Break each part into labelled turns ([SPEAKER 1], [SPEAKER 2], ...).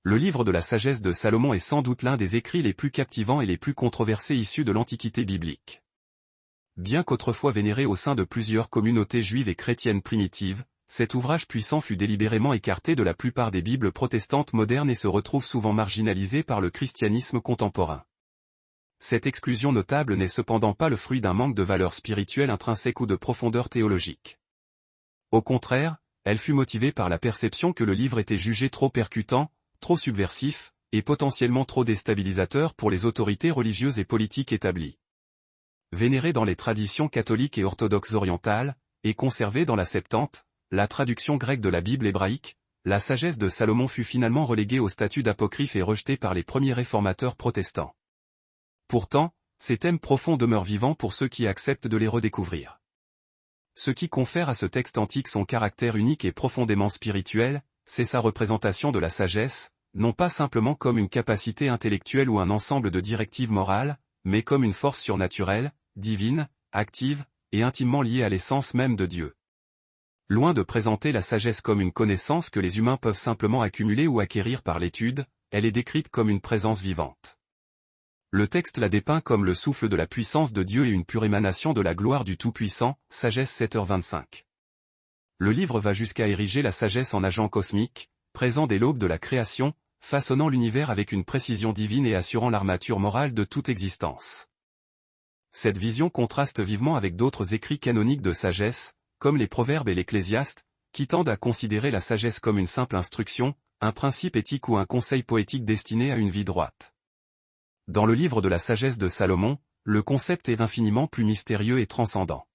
[SPEAKER 1] Le livre de la sagesse de Salomon est sans doute l'un des écrits les plus captivants et les plus controversés issus de l'Antiquité biblique. Bien qu'autrefois vénéré au sein de plusieurs communautés juives et chrétiennes primitives, cet ouvrage puissant fut délibérément écarté de la plupart des Bibles protestantes modernes et se retrouve souvent marginalisé par le christianisme contemporain. Cette exclusion notable n'est cependant pas le fruit d'un manque de valeur spirituelle intrinsèque ou de profondeur théologique. Au contraire, elle fut motivée par la perception que le livre était jugé trop percutant, trop subversif, et potentiellement trop déstabilisateur pour les autorités religieuses et politiques établies. Vénéré dans les traditions catholiques et orthodoxes orientales, et conservé dans la Septante, la traduction grecque de la Bible hébraïque, la sagesse de Salomon fut finalement reléguée au statut d'apocryphe et rejetée par les premiers réformateurs protestants. Pourtant, ces thèmes profonds demeurent vivants pour ceux qui acceptent de les redécouvrir. Ce qui confère à ce texte antique son caractère unique et profondément spirituel, c'est sa représentation de la sagesse, non pas simplement comme une capacité intellectuelle ou un ensemble de directives morales, mais comme une force surnaturelle, divine, active, et intimement liée à l'essence même de Dieu. Loin de présenter la sagesse comme une connaissance que les humains peuvent simplement accumuler ou acquérir par l'étude, elle est décrite comme une présence vivante. Le texte la dépeint comme le souffle de la puissance de Dieu et une pure émanation de la gloire du Tout-Puissant, Sagesse 7h25. Le livre va jusqu'à ériger la sagesse en agent cosmique, présent dès l'aube de la création, façonnant l'univers avec une précision divine et assurant l'armature morale de toute existence. Cette vision contraste vivement avec d'autres écrits canoniques de sagesse, comme les Proverbes et l'Ecclésiaste, qui tendent à considérer la sagesse comme une simple instruction, un principe éthique ou un conseil poétique destiné à une vie droite. Dans le livre de la sagesse de Salomon, le concept est infiniment plus mystérieux et transcendant.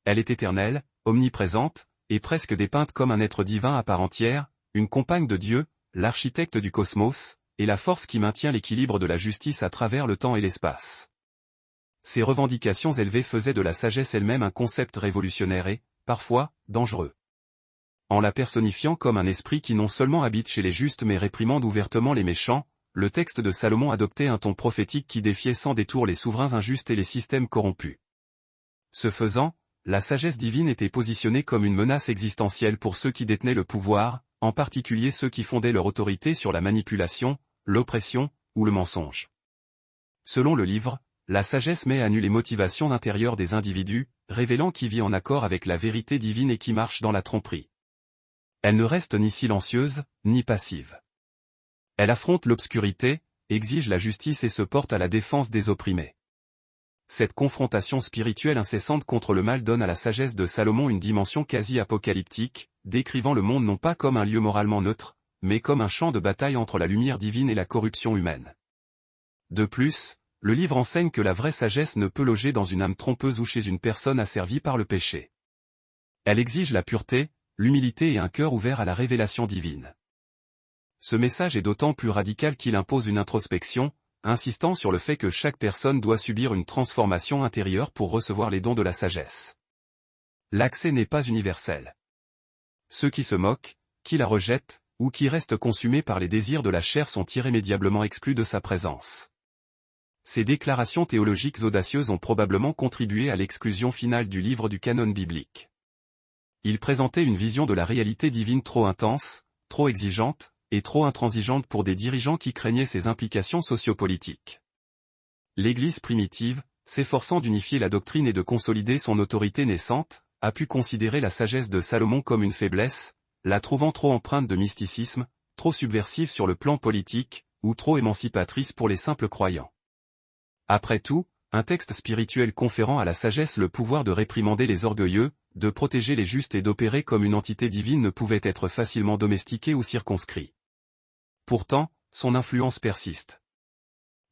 [SPEAKER 1] Elle est éternelle, omniprésente, et presque dépeinte comme un être divin à part entière, une compagne de Dieu, l'architecte du cosmos, et la force qui maintient l'équilibre de la justice à travers le temps et l'espace. Ces revendications élevées faisaient de la sagesse elle-même un concept révolutionnaire et, parfois, dangereux. En la personnifiant comme un esprit qui non seulement habite chez les justes mais réprimande ouvertement les méchants, le texte de Salomon adoptait un ton prophétique qui défiait sans détour les souverains injustes et les systèmes corrompus. Ce faisant, la sagesse divine était positionnée comme une menace existentielle pour ceux qui détenaient le pouvoir, en particulier ceux qui fondaient leur autorité sur la manipulation, l'oppression, ou le mensonge. Selon le livre, la sagesse met à nu les motivations intérieures des individus, révélant qui vit en accord avec la vérité divine et qui marche dans la tromperie. Elle ne reste ni silencieuse, ni passive. Elle affronte l'obscurité, exige la justice et se porte à la défense des opprimés. Cette confrontation spirituelle incessante contre le mal donne à la sagesse de Salomon une dimension quasi-apocalyptique, décrivant le monde non pas comme un lieu moralement neutre, mais comme un champ de bataille entre la lumière divine et la corruption humaine. De plus, le livre enseigne que la vraie sagesse ne peut loger dans une âme trompeuse ou chez une personne asservie par le péché. Elle exige la pureté, l'humilité et un cœur ouvert à la révélation divine. Ce message est d'autant plus radical qu'il impose une introspection, insistant sur le fait que chaque personne doit subir une transformation intérieure pour recevoir les dons de la sagesse. L'accès n'est pas universel. Ceux qui se moquent, qui la rejettent, ou qui restent consumés par les désirs de la chair sont irrémédiablement exclus de sa présence. Ces déclarations théologiques audacieuses ont probablement contribué à l'exclusion finale du livre du canon biblique. Il présentait une vision de la réalité divine trop intense, trop exigeante, et trop intransigeante pour des dirigeants qui craignaient ses implications sociopolitiques. L'Église primitive, s'efforçant d'unifier la doctrine et de consolider son autorité naissante, a pu considérer la sagesse de Salomon comme une faiblesse, la trouvant trop empreinte de mysticisme, trop subversive sur le plan politique, ou trop émancipatrice pour les simples croyants. Après tout, un texte spirituel conférant à la sagesse le pouvoir de réprimander les orgueilleux, de protéger les justes et d'opérer comme une entité divine ne pouvait être facilement domestiqué ou circonscrit. Pourtant, son influence persiste.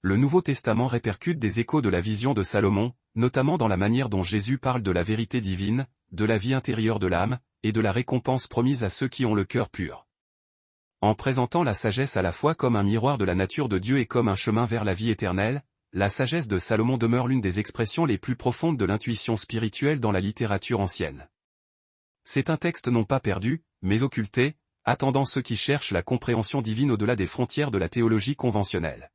[SPEAKER 1] Le Nouveau Testament répercute des échos de la vision de Salomon, notamment dans la manière dont Jésus parle de la vérité divine, de la vie intérieure de l'âme, et de la récompense promise à ceux qui ont le cœur pur. En présentant la sagesse à la fois comme un miroir de la nature de Dieu et comme un chemin vers la vie éternelle, la sagesse de Salomon demeure l'une des expressions les plus profondes de l'intuition spirituelle dans la littérature ancienne. C'est un texte non pas perdu, mais occulté, attendant ceux qui cherchent la compréhension divine au-delà des frontières de la théologie conventionnelle.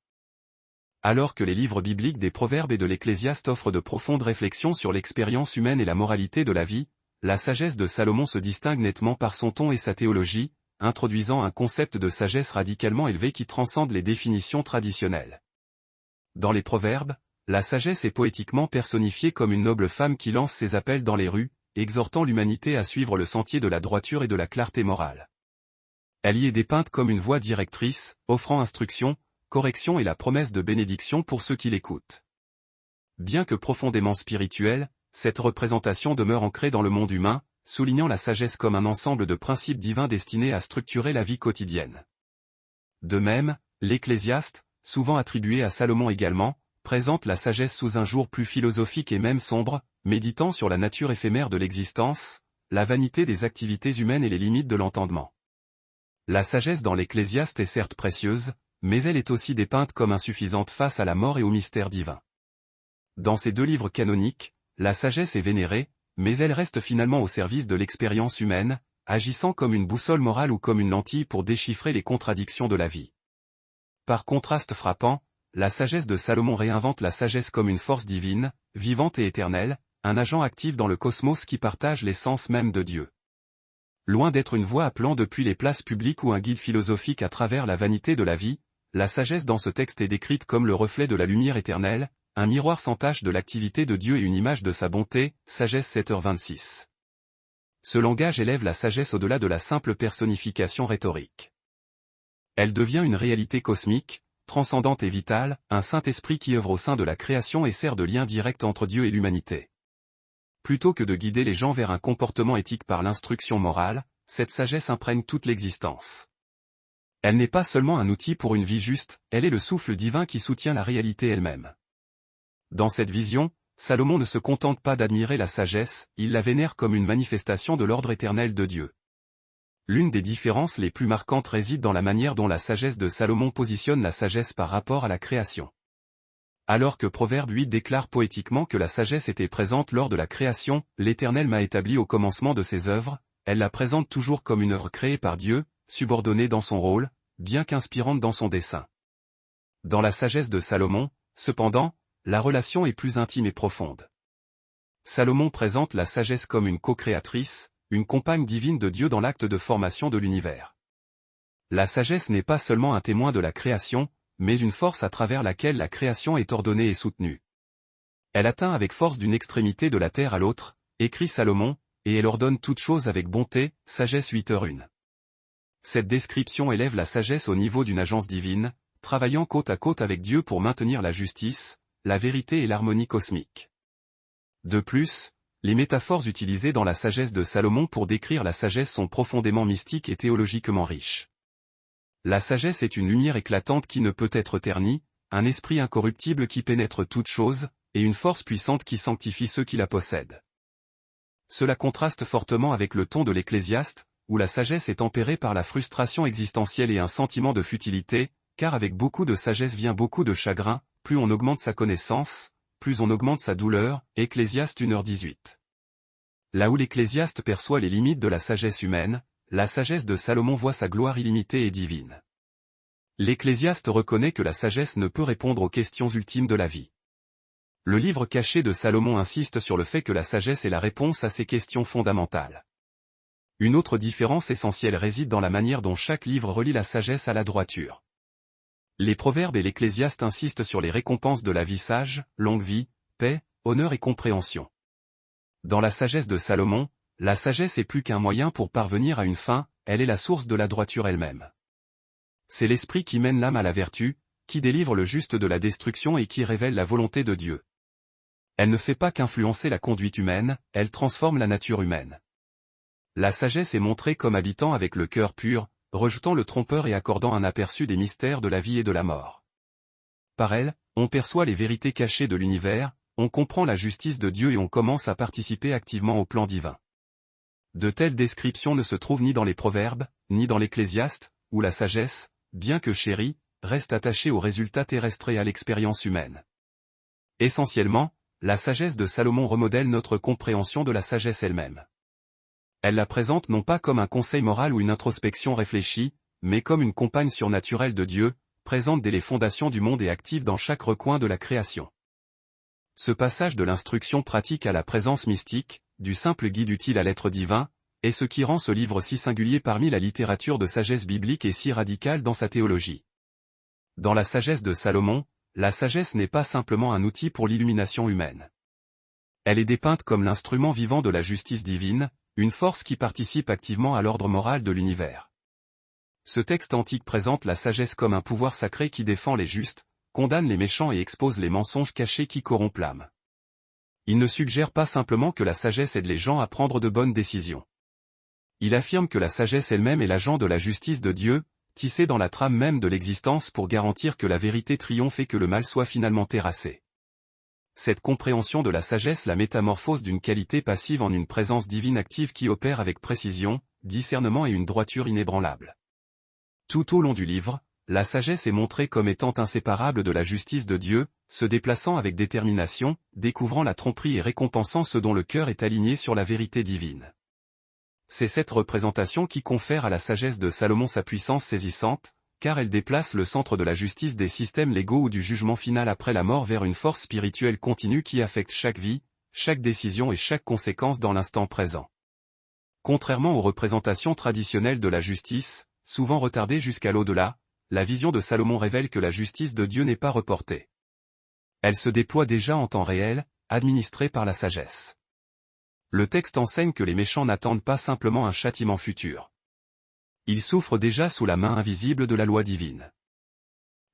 [SPEAKER 1] Alors que les livres bibliques des Proverbes et de l'Ecclésiaste offrent de profondes réflexions sur l'expérience humaine et la moralité de la vie, la sagesse de Salomon se distingue nettement par son ton et sa théologie, introduisant un concept de sagesse radicalement élevé qui transcende les définitions traditionnelles. Dans les Proverbes, la sagesse est poétiquement personnifiée comme une noble femme qui lance ses appels dans les rues, exhortant l'humanité à suivre le sentier de la droiture et de la clarté morale. Elle y est dépeinte comme une voix directrice, offrant instruction, correction et la promesse de bénédiction pour ceux qui l'écoutent. Bien que profondément spirituelle, cette représentation demeure ancrée dans le monde humain, soulignant la sagesse comme un ensemble de principes divins destinés à structurer la vie quotidienne. De même, l'Ecclésiaste, souvent attribué à Salomon également, présente la sagesse sous un jour plus philosophique et même sombre, méditant sur la nature éphémère de l'existence, la vanité des activités humaines et les limites de l'entendement. La sagesse dans l'Ecclésiaste est certes précieuse, mais elle est aussi dépeinte comme insuffisante face à la mort et au mystère divin. Dans ces deux livres canoniques, la sagesse est vénérée, mais elle reste finalement au service de l'expérience humaine, agissant comme une boussole morale ou comme une lentille pour déchiffrer les contradictions de la vie. Par contraste frappant, la sagesse de Salomon réinvente la sagesse comme une force divine, vivante et éternelle, un agent actif dans le cosmos qui partage l'essence même de Dieu. Loin d'être une voix appelant depuis les places publiques ou un guide philosophique à travers la vanité de la vie, la sagesse dans ce texte est décrite comme le reflet de la lumière éternelle, un miroir sans tache de l'activité de Dieu et une image de sa bonté, Sagesse 7h26. Ce langage élève la sagesse au-delà de la simple personnification rhétorique. Elle devient une réalité cosmique, transcendante et vitale, un Saint-Esprit qui œuvre au sein de la création et sert de lien direct entre Dieu et l'humanité. Plutôt que de guider les gens vers un comportement éthique par l'instruction morale, cette sagesse imprègne toute l'existence. Elle n'est pas seulement un outil pour une vie juste, elle est le souffle divin qui soutient la réalité elle-même. Dans cette vision, Salomon ne se contente pas d'admirer la sagesse, il la vénère comme une manifestation de l'ordre éternel de Dieu. L'une des différences les plus marquantes réside dans la manière dont la sagesse de Salomon positionne la sagesse par rapport à la création. Alors que Proverbe 8 déclare poétiquement que la sagesse était présente lors de la création, l'Éternel m'a établi au commencement de ses œuvres, elle la présente toujours comme une œuvre créée par Dieu, subordonnée dans son rôle, bien qu'inspirante dans son dessein. Dans la sagesse de Salomon, cependant, la relation est plus intime et profonde. Salomon présente la sagesse comme une co-créatrice, une compagne divine de Dieu dans l'acte de formation de l'univers. La sagesse n'est pas seulement un témoin de la création, mais une force à travers laquelle la création est ordonnée et soutenue. Elle atteint avec force d'une extrémité de la terre à l'autre, écrit Salomon, et elle ordonne toutes choses avec bonté, Sagesse 8h1. Cette description élève la sagesse au niveau d'une agence divine, travaillant côte à côte avec Dieu pour maintenir la justice, la vérité et l'harmonie cosmique. De plus, les métaphores utilisées dans la sagesse de Salomon pour décrire la sagesse sont profondément mystiques et théologiquement riches. La sagesse est une lumière éclatante qui ne peut être ternie, un esprit incorruptible qui pénètre toute chose, et une force puissante qui sanctifie ceux qui la possèdent. Cela contraste fortement avec le ton de l'Ecclésiaste, où la sagesse est tempérée par la frustration existentielle et un sentiment de futilité, car avec beaucoup de sagesse vient beaucoup de chagrin, plus on augmente sa connaissance, plus on augmente sa douleur, Ecclésiaste 1h18. Là où l'Ecclésiaste perçoit les limites de la sagesse humaine, la sagesse de Salomon voit sa gloire illimitée et divine. L'Ecclésiaste reconnaît que la sagesse ne peut répondre aux questions ultimes de la vie. Le livre caché de Salomon insiste sur le fait que la sagesse est la réponse à ces questions fondamentales. Une autre différence essentielle réside dans la manière dont chaque livre relie la sagesse à la droiture. Les Proverbes et l'Ecclésiaste insistent sur les récompenses de la vie sage, longue vie, paix, honneur et compréhension. Dans la sagesse de Salomon, la sagesse est plus qu'un moyen pour parvenir à une fin, elle est la source de la droiture elle-même. C'est l'esprit qui mène l'âme à la vertu, qui délivre le juste de la destruction et qui révèle la volonté de Dieu. Elle ne fait pas qu'influencer la conduite humaine, elle transforme la nature humaine. La sagesse est montrée comme habitant avec le cœur pur, rejetant le trompeur et accordant un aperçu des mystères de la vie et de la mort. Par elle, on perçoit les vérités cachées de l'univers, on comprend la justice de Dieu et on commence à participer activement au plan divin. De telles descriptions ne se trouvent ni dans les Proverbes, ni dans l'Ecclésiaste, où la sagesse, bien que chérie, reste attachée aux résultats terrestres et à l'expérience humaine. Essentiellement, la sagesse de Salomon remodèle notre compréhension de la sagesse elle-même. Elle la présente non pas comme un conseil moral ou une introspection réfléchie, mais comme une compagne surnaturelle de Dieu, présente dès les fondations du monde et active dans chaque recoin de la création. Ce passage de l'instruction pratique à la présence mystique, du simple guide utile à l'être divin, est ce qui rend ce livre si singulier parmi la littérature de sagesse biblique et si radical dans sa théologie. Dans la sagesse de Salomon, la sagesse n'est pas simplement un outil pour l'illumination humaine. Elle est dépeinte comme l'instrument vivant de la justice divine, une force qui participe activement à l'ordre moral de l'univers. Ce texte antique présente la sagesse comme un pouvoir sacré qui défend les justes, condamne les méchants et expose les mensonges cachés qui corrompent l'âme. Il ne suggère pas simplement que la sagesse aide les gens à prendre de bonnes décisions. Il affirme que la sagesse elle-même est l'agent de la justice de Dieu, tissée dans la trame même de l'existence pour garantir que la vérité triomphe et que le mal soit finalement terrassé. Cette compréhension de la sagesse la métamorphose d'une qualité passive en une présence divine active qui opère avec précision, discernement et une droiture inébranlable. Tout au long du livre, la sagesse est montrée comme étant inséparable de la justice de Dieu, se déplaçant avec détermination, découvrant la tromperie et récompensant ce dont le cœur est aligné sur la vérité divine. C'est cette représentation qui confère à la sagesse de Salomon sa puissance saisissante, car elle déplace le centre de la justice des systèmes légaux ou du jugement final après la mort vers une force spirituelle continue qui affecte chaque vie, chaque décision et chaque conséquence dans l'instant présent. Contrairement aux représentations traditionnelles de la justice, souvent retardées jusqu'à l'au-delà, la vision de Salomon révèle que la justice de Dieu n'est pas reportée. Elle se déploie déjà en temps réel, administrée par la sagesse. Le texte enseigne que les méchants n'attendent pas simplement un châtiment futur. Ils souffrent déjà sous la main invisible de la loi divine.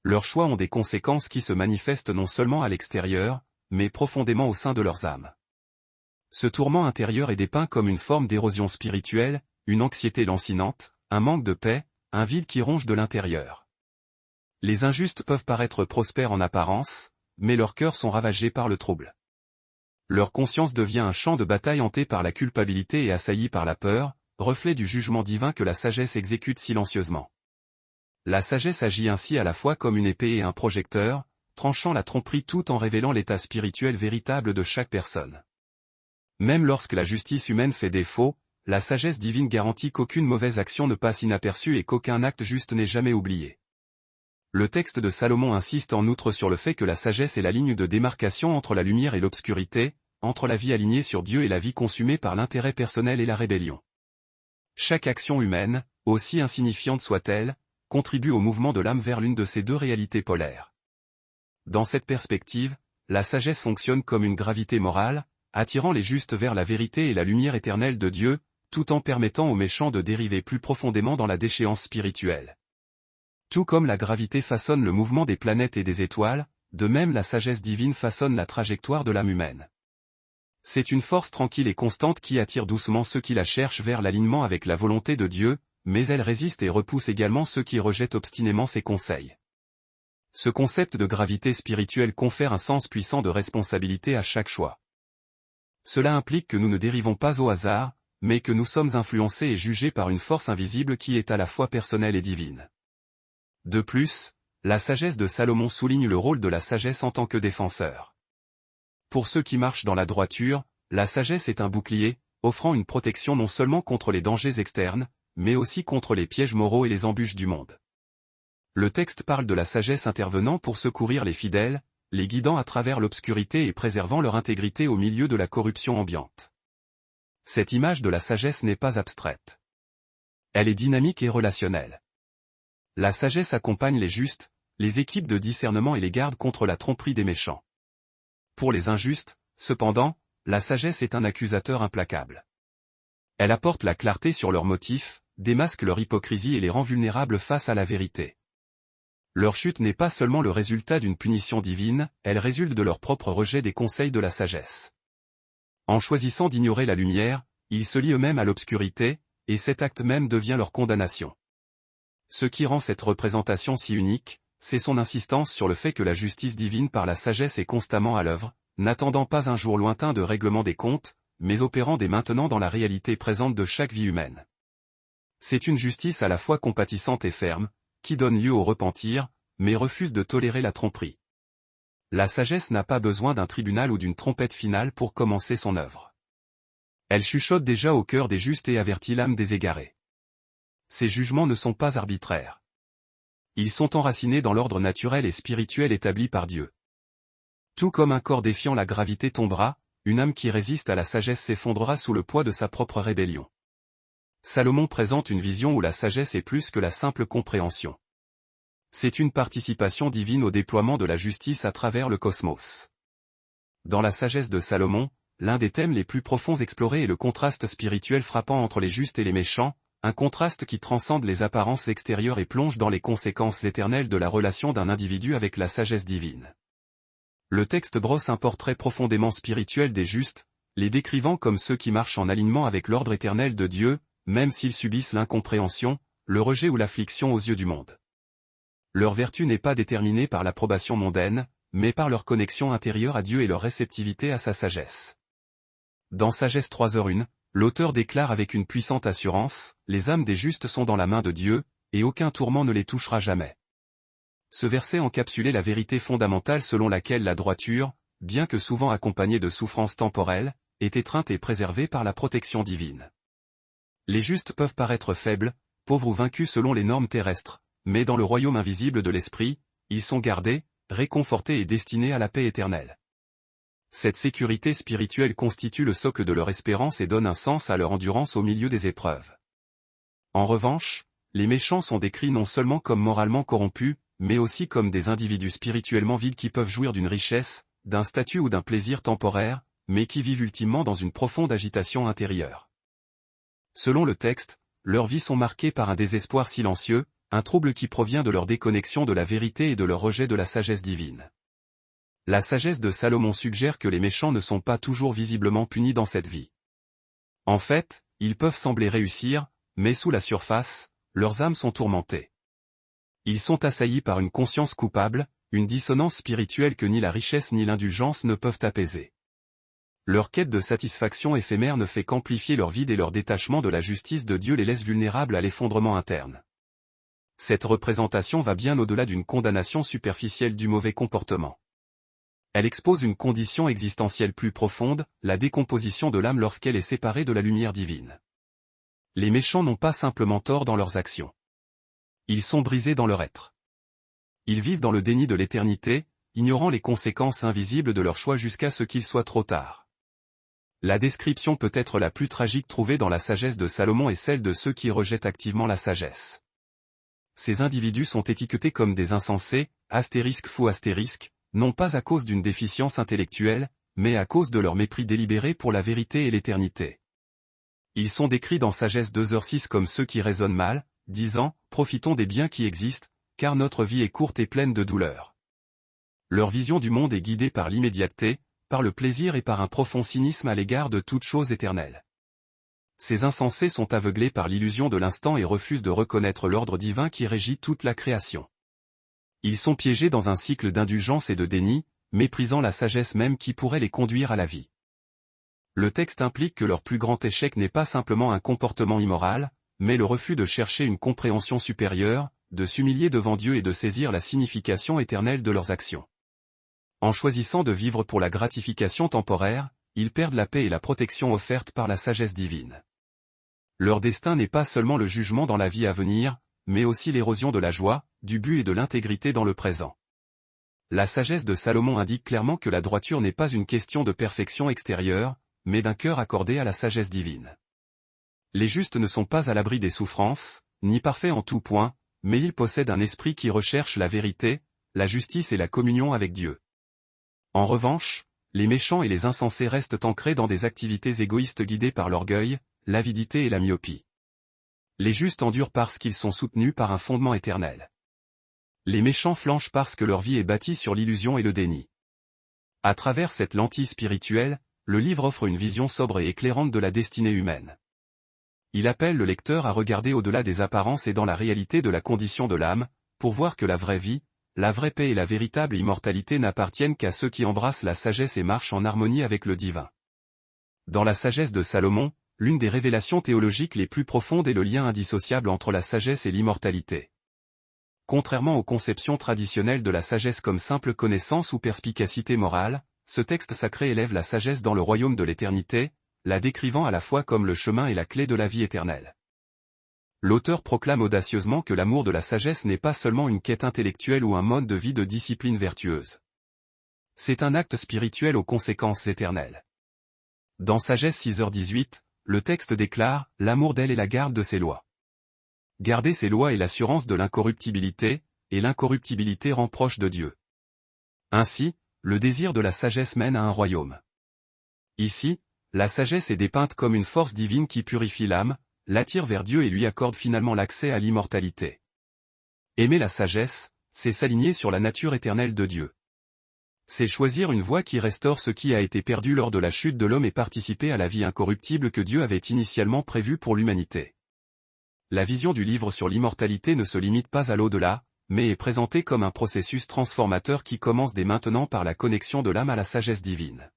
[SPEAKER 1] Leurs choix ont des conséquences qui se manifestent non seulement à l'extérieur, mais profondément au sein de leurs âmes. Ce tourment intérieur est dépeint comme une forme d'érosion spirituelle, une anxiété lancinante, un manque de paix, un vide qui ronge de l'intérieur. Les injustes peuvent paraître prospères en apparence, mais leurs cœurs sont ravagés par le trouble. Leur conscience devient un champ de bataille hanté par la culpabilité et assailli par la peur, reflet du jugement divin que la sagesse exécute silencieusement. La sagesse agit ainsi à la fois comme une épée et un projecteur, tranchant la tromperie tout en révélant l'état spirituel véritable de chaque personne. Même lorsque la justice humaine fait défaut, la sagesse divine garantit qu'aucune mauvaise action ne passe inaperçue et qu'aucun acte juste n'est jamais oublié. Le texte de Salomon insiste en outre sur le fait que la sagesse est la ligne de démarcation entre la lumière et l'obscurité, entre la vie alignée sur Dieu et la vie consumée par l'intérêt personnel et la rébellion. Chaque action humaine, aussi insignifiante soit-elle, contribue au mouvement de l'âme vers l'une de ces deux réalités polaires. Dans cette perspective, la sagesse fonctionne comme une gravité morale, attirant les justes vers la vérité et la lumière éternelle de Dieu, tout en permettant aux méchants de dériver plus profondément dans la déchéance spirituelle. Tout comme la gravité façonne le mouvement des planètes et des étoiles, de même la sagesse divine façonne la trajectoire de l'âme humaine. C'est une force tranquille et constante qui attire doucement ceux qui la cherchent vers l'alignement avec la volonté de Dieu, mais elle résiste et repousse également ceux qui rejettent obstinément ses conseils. Ce concept de gravité spirituelle confère un sens puissant de responsabilité à chaque choix. Cela implique que nous ne dérivons pas au hasard, mais que nous sommes influencés et jugés par une force invisible qui est à la fois personnelle et divine. De plus, la sagesse de Salomon souligne le rôle de la sagesse en tant que défenseur. Pour ceux qui marchent dans la droiture, la sagesse est un bouclier, offrant une protection non seulement contre les dangers externes, mais aussi contre les pièges moraux et les embûches du monde. Le texte parle de la sagesse intervenant pour secourir les fidèles, les guidant à travers l'obscurité et préservant leur intégrité au milieu de la corruption ambiante. Cette image de la sagesse n'est pas abstraite. Elle est dynamique et relationnelle. La sagesse accompagne les justes, les équipe de discernement et les garde contre la tromperie des méchants. Pour les injustes, cependant, la sagesse est un accusateur implacable. Elle apporte la clarté sur leurs motifs, démasque leur hypocrisie et les rend vulnérables face à la vérité. Leur chute n'est pas seulement le résultat d'une punition divine, elle résulte de leur propre rejet des conseils de la sagesse. En choisissant d'ignorer la lumière, ils se lient eux-mêmes à l'obscurité, et cet acte même devient leur condamnation. Ce qui rend cette représentation si unique, c'est son insistance sur le fait que la justice divine par la sagesse est constamment à l'œuvre, n'attendant pas un jour lointain de règlement des comptes, mais opérant dès maintenant dans la réalité présente de chaque vie humaine. C'est une justice à la fois compatissante et ferme, qui donne lieu au repentir, mais refuse de tolérer la tromperie. La sagesse n'a pas besoin d'un tribunal ou d'une trompette finale pour commencer son œuvre. Elle chuchote déjà au cœur des justes et avertit l'âme des égarés. Ces jugements ne sont pas arbitraires. Ils sont enracinés dans l'ordre naturel et spirituel établi par Dieu. Tout comme un corps défiant la gravité tombera, une âme qui résiste à la sagesse s'effondrera sous le poids de sa propre rébellion. Salomon présente une vision où la sagesse est plus que la simple compréhension. C'est une participation divine au déploiement de la justice à travers le cosmos. Dans la sagesse de Salomon, l'un des thèmes les plus profonds explorés est le contraste spirituel frappant entre les justes et les méchants, un contraste qui transcende les apparences extérieures et plonge dans les conséquences éternelles de la relation d'un individu avec la sagesse divine. Le texte brosse un portrait profondément spirituel des justes, les décrivant comme ceux qui marchent en alignement avec l'ordre éternel de Dieu, même s'ils subissent l'incompréhension, le rejet ou l'affliction aux yeux du monde. Leur vertu n'est pas déterminée par l'approbation mondaine, mais par leur connexion intérieure à Dieu et leur réceptivité à sa sagesse. Dans Sagesse 3h1, l'auteur déclare avec une puissante assurance, « Les âmes des justes sont dans la main de Dieu, et aucun tourment ne les touchera jamais. » Ce verset encapsulait la vérité fondamentale selon laquelle la droiture, bien que souvent accompagnée de souffrances temporelles, est étreinte et préservée par la protection divine. Les justes peuvent paraître faibles, pauvres ou vaincus selon les normes terrestres, mais dans le royaume invisible de l'esprit, ils sont gardés, réconfortés et destinés à la paix éternelle. Cette sécurité spirituelle constitue le socle de leur espérance et donne un sens à leur endurance au milieu des épreuves. En revanche, les méchants sont décrits non seulement comme moralement corrompus, mais aussi comme des individus spirituellement vides qui peuvent jouir d'une richesse, d'un statut ou d'un plaisir temporaire, mais qui vivent ultimement dans une profonde agitation intérieure. Selon le texte, leurs vies sont marquées par un désespoir silencieux, un trouble qui provient de leur déconnexion de la vérité et de leur rejet de la sagesse divine. La sagesse de Salomon suggère que les méchants ne sont pas toujours visiblement punis dans cette vie. En fait, ils peuvent sembler réussir, mais sous la surface, leurs âmes sont tourmentées. Ils sont assaillis par une conscience coupable, une dissonance spirituelle que ni la richesse ni l'indulgence ne peuvent apaiser. Leur quête de satisfaction éphémère ne fait qu'amplifier leur vide et leur détachement de la justice de Dieu les laisse vulnérables à l'effondrement interne. Cette représentation va bien au-delà d'une condamnation superficielle du mauvais comportement. Elle expose une condition existentielle plus profonde, la décomposition de l'âme lorsqu'elle est séparée de la lumière divine. Les méchants n'ont pas simplement tort dans leurs actions. Ils sont brisés dans leur être. Ils vivent dans le déni de l'éternité, ignorant les conséquences invisibles de leur choix jusqu'à ce qu'il soit trop tard. La description peut être la plus tragique trouvée dans la sagesse de Salomon est celle de ceux qui rejettent activement la sagesse. Ces individus sont étiquetés comme des insensés, *fou*, non pas à cause d'une déficience intellectuelle, mais à cause de leur mépris délibéré pour la vérité et l'éternité. Ils sont décrits dans Sagesse 2h6 comme ceux qui raisonnent mal, disant « Profitons des biens qui existent, car notre vie est courte et pleine de douleurs. » Leur vision du monde est guidée par l'immédiateté, par le plaisir et par un profond cynisme à l'égard de toute chose éternelle. Ces insensés sont aveuglés par l'illusion de l'instant et refusent de reconnaître l'ordre divin qui régit toute la création. Ils sont piégés dans un cycle d'indulgence et de déni, méprisant la sagesse même qui pourrait les conduire à la vie. Le texte implique que leur plus grand échec n'est pas simplement un comportement immoral, mais le refus de chercher une compréhension supérieure, de s'humilier devant Dieu et de saisir la signification éternelle de leurs actions. En choisissant de vivre pour la gratification temporaire, ils perdent la paix et la protection offerte par la sagesse divine. Leur destin n'est pas seulement le jugement dans la vie à venir, mais aussi l'érosion de la joie, du but et de l'intégrité dans le présent. La sagesse de Salomon indique clairement que la droiture n'est pas une question de perfection extérieure, mais d'un cœur accordé à la sagesse divine. Les justes ne sont pas à l'abri des souffrances, ni parfaits en tout point, mais ils possèdent un esprit qui recherche la vérité, la justice et la communion avec Dieu. En revanche, les méchants et les insensés restent ancrés dans des activités égoïstes guidées par l'orgueil, l'avidité et la myopie. Les justes endurent parce qu'ils sont soutenus par un fondement éternel. Les méchants flanchent parce que leur vie est bâtie sur l'illusion et le déni. À travers cette lentille spirituelle, le livre offre une vision sobre et éclairante de la destinée humaine. Il appelle le lecteur à regarder au-delà des apparences et dans la réalité de la condition de l'âme, pour voir que la vraie vie, la vraie paix et la véritable immortalité n'appartiennent qu'à ceux qui embrassent la sagesse et marchent en harmonie avec le divin. Dans la sagesse de Salomon, l'une des révélations théologiques les plus profondes est le lien indissociable entre la sagesse et l'immortalité. Contrairement aux conceptions traditionnelles de la sagesse comme simple connaissance ou perspicacité morale, ce texte sacré élève la sagesse dans le royaume de l'éternité, la décrivant à la fois comme le chemin et la clé de la vie éternelle. L'auteur proclame audacieusement que l'amour de la sagesse n'est pas seulement une quête intellectuelle ou un mode de vie de discipline vertueuse. C'est un acte spirituel aux conséquences éternelles. Dans Sagesse 6h18, le texte déclare « L'amour d'elle est la garde de ses lois ». Garder ses lois est l'assurance de l'incorruptibilité, et l'incorruptibilité rend proche de Dieu. Ainsi, le désir de la sagesse mène à un royaume. Ici, la sagesse est dépeinte comme une force divine qui purifie l'âme, l'attire vers Dieu et lui accorde finalement l'accès à l'immortalité. Aimer la sagesse, c'est s'aligner sur la nature éternelle de Dieu. C'est choisir une voie qui restaure ce qui a été perdu lors de la chute de l'homme et participer à la vie incorruptible que Dieu avait initialement prévue pour l'humanité. La vision du livre sur l'immortalité ne se limite pas à l'au-delà, mais est présentée comme un processus transformateur qui commence dès maintenant par la connexion de l'âme à la sagesse divine.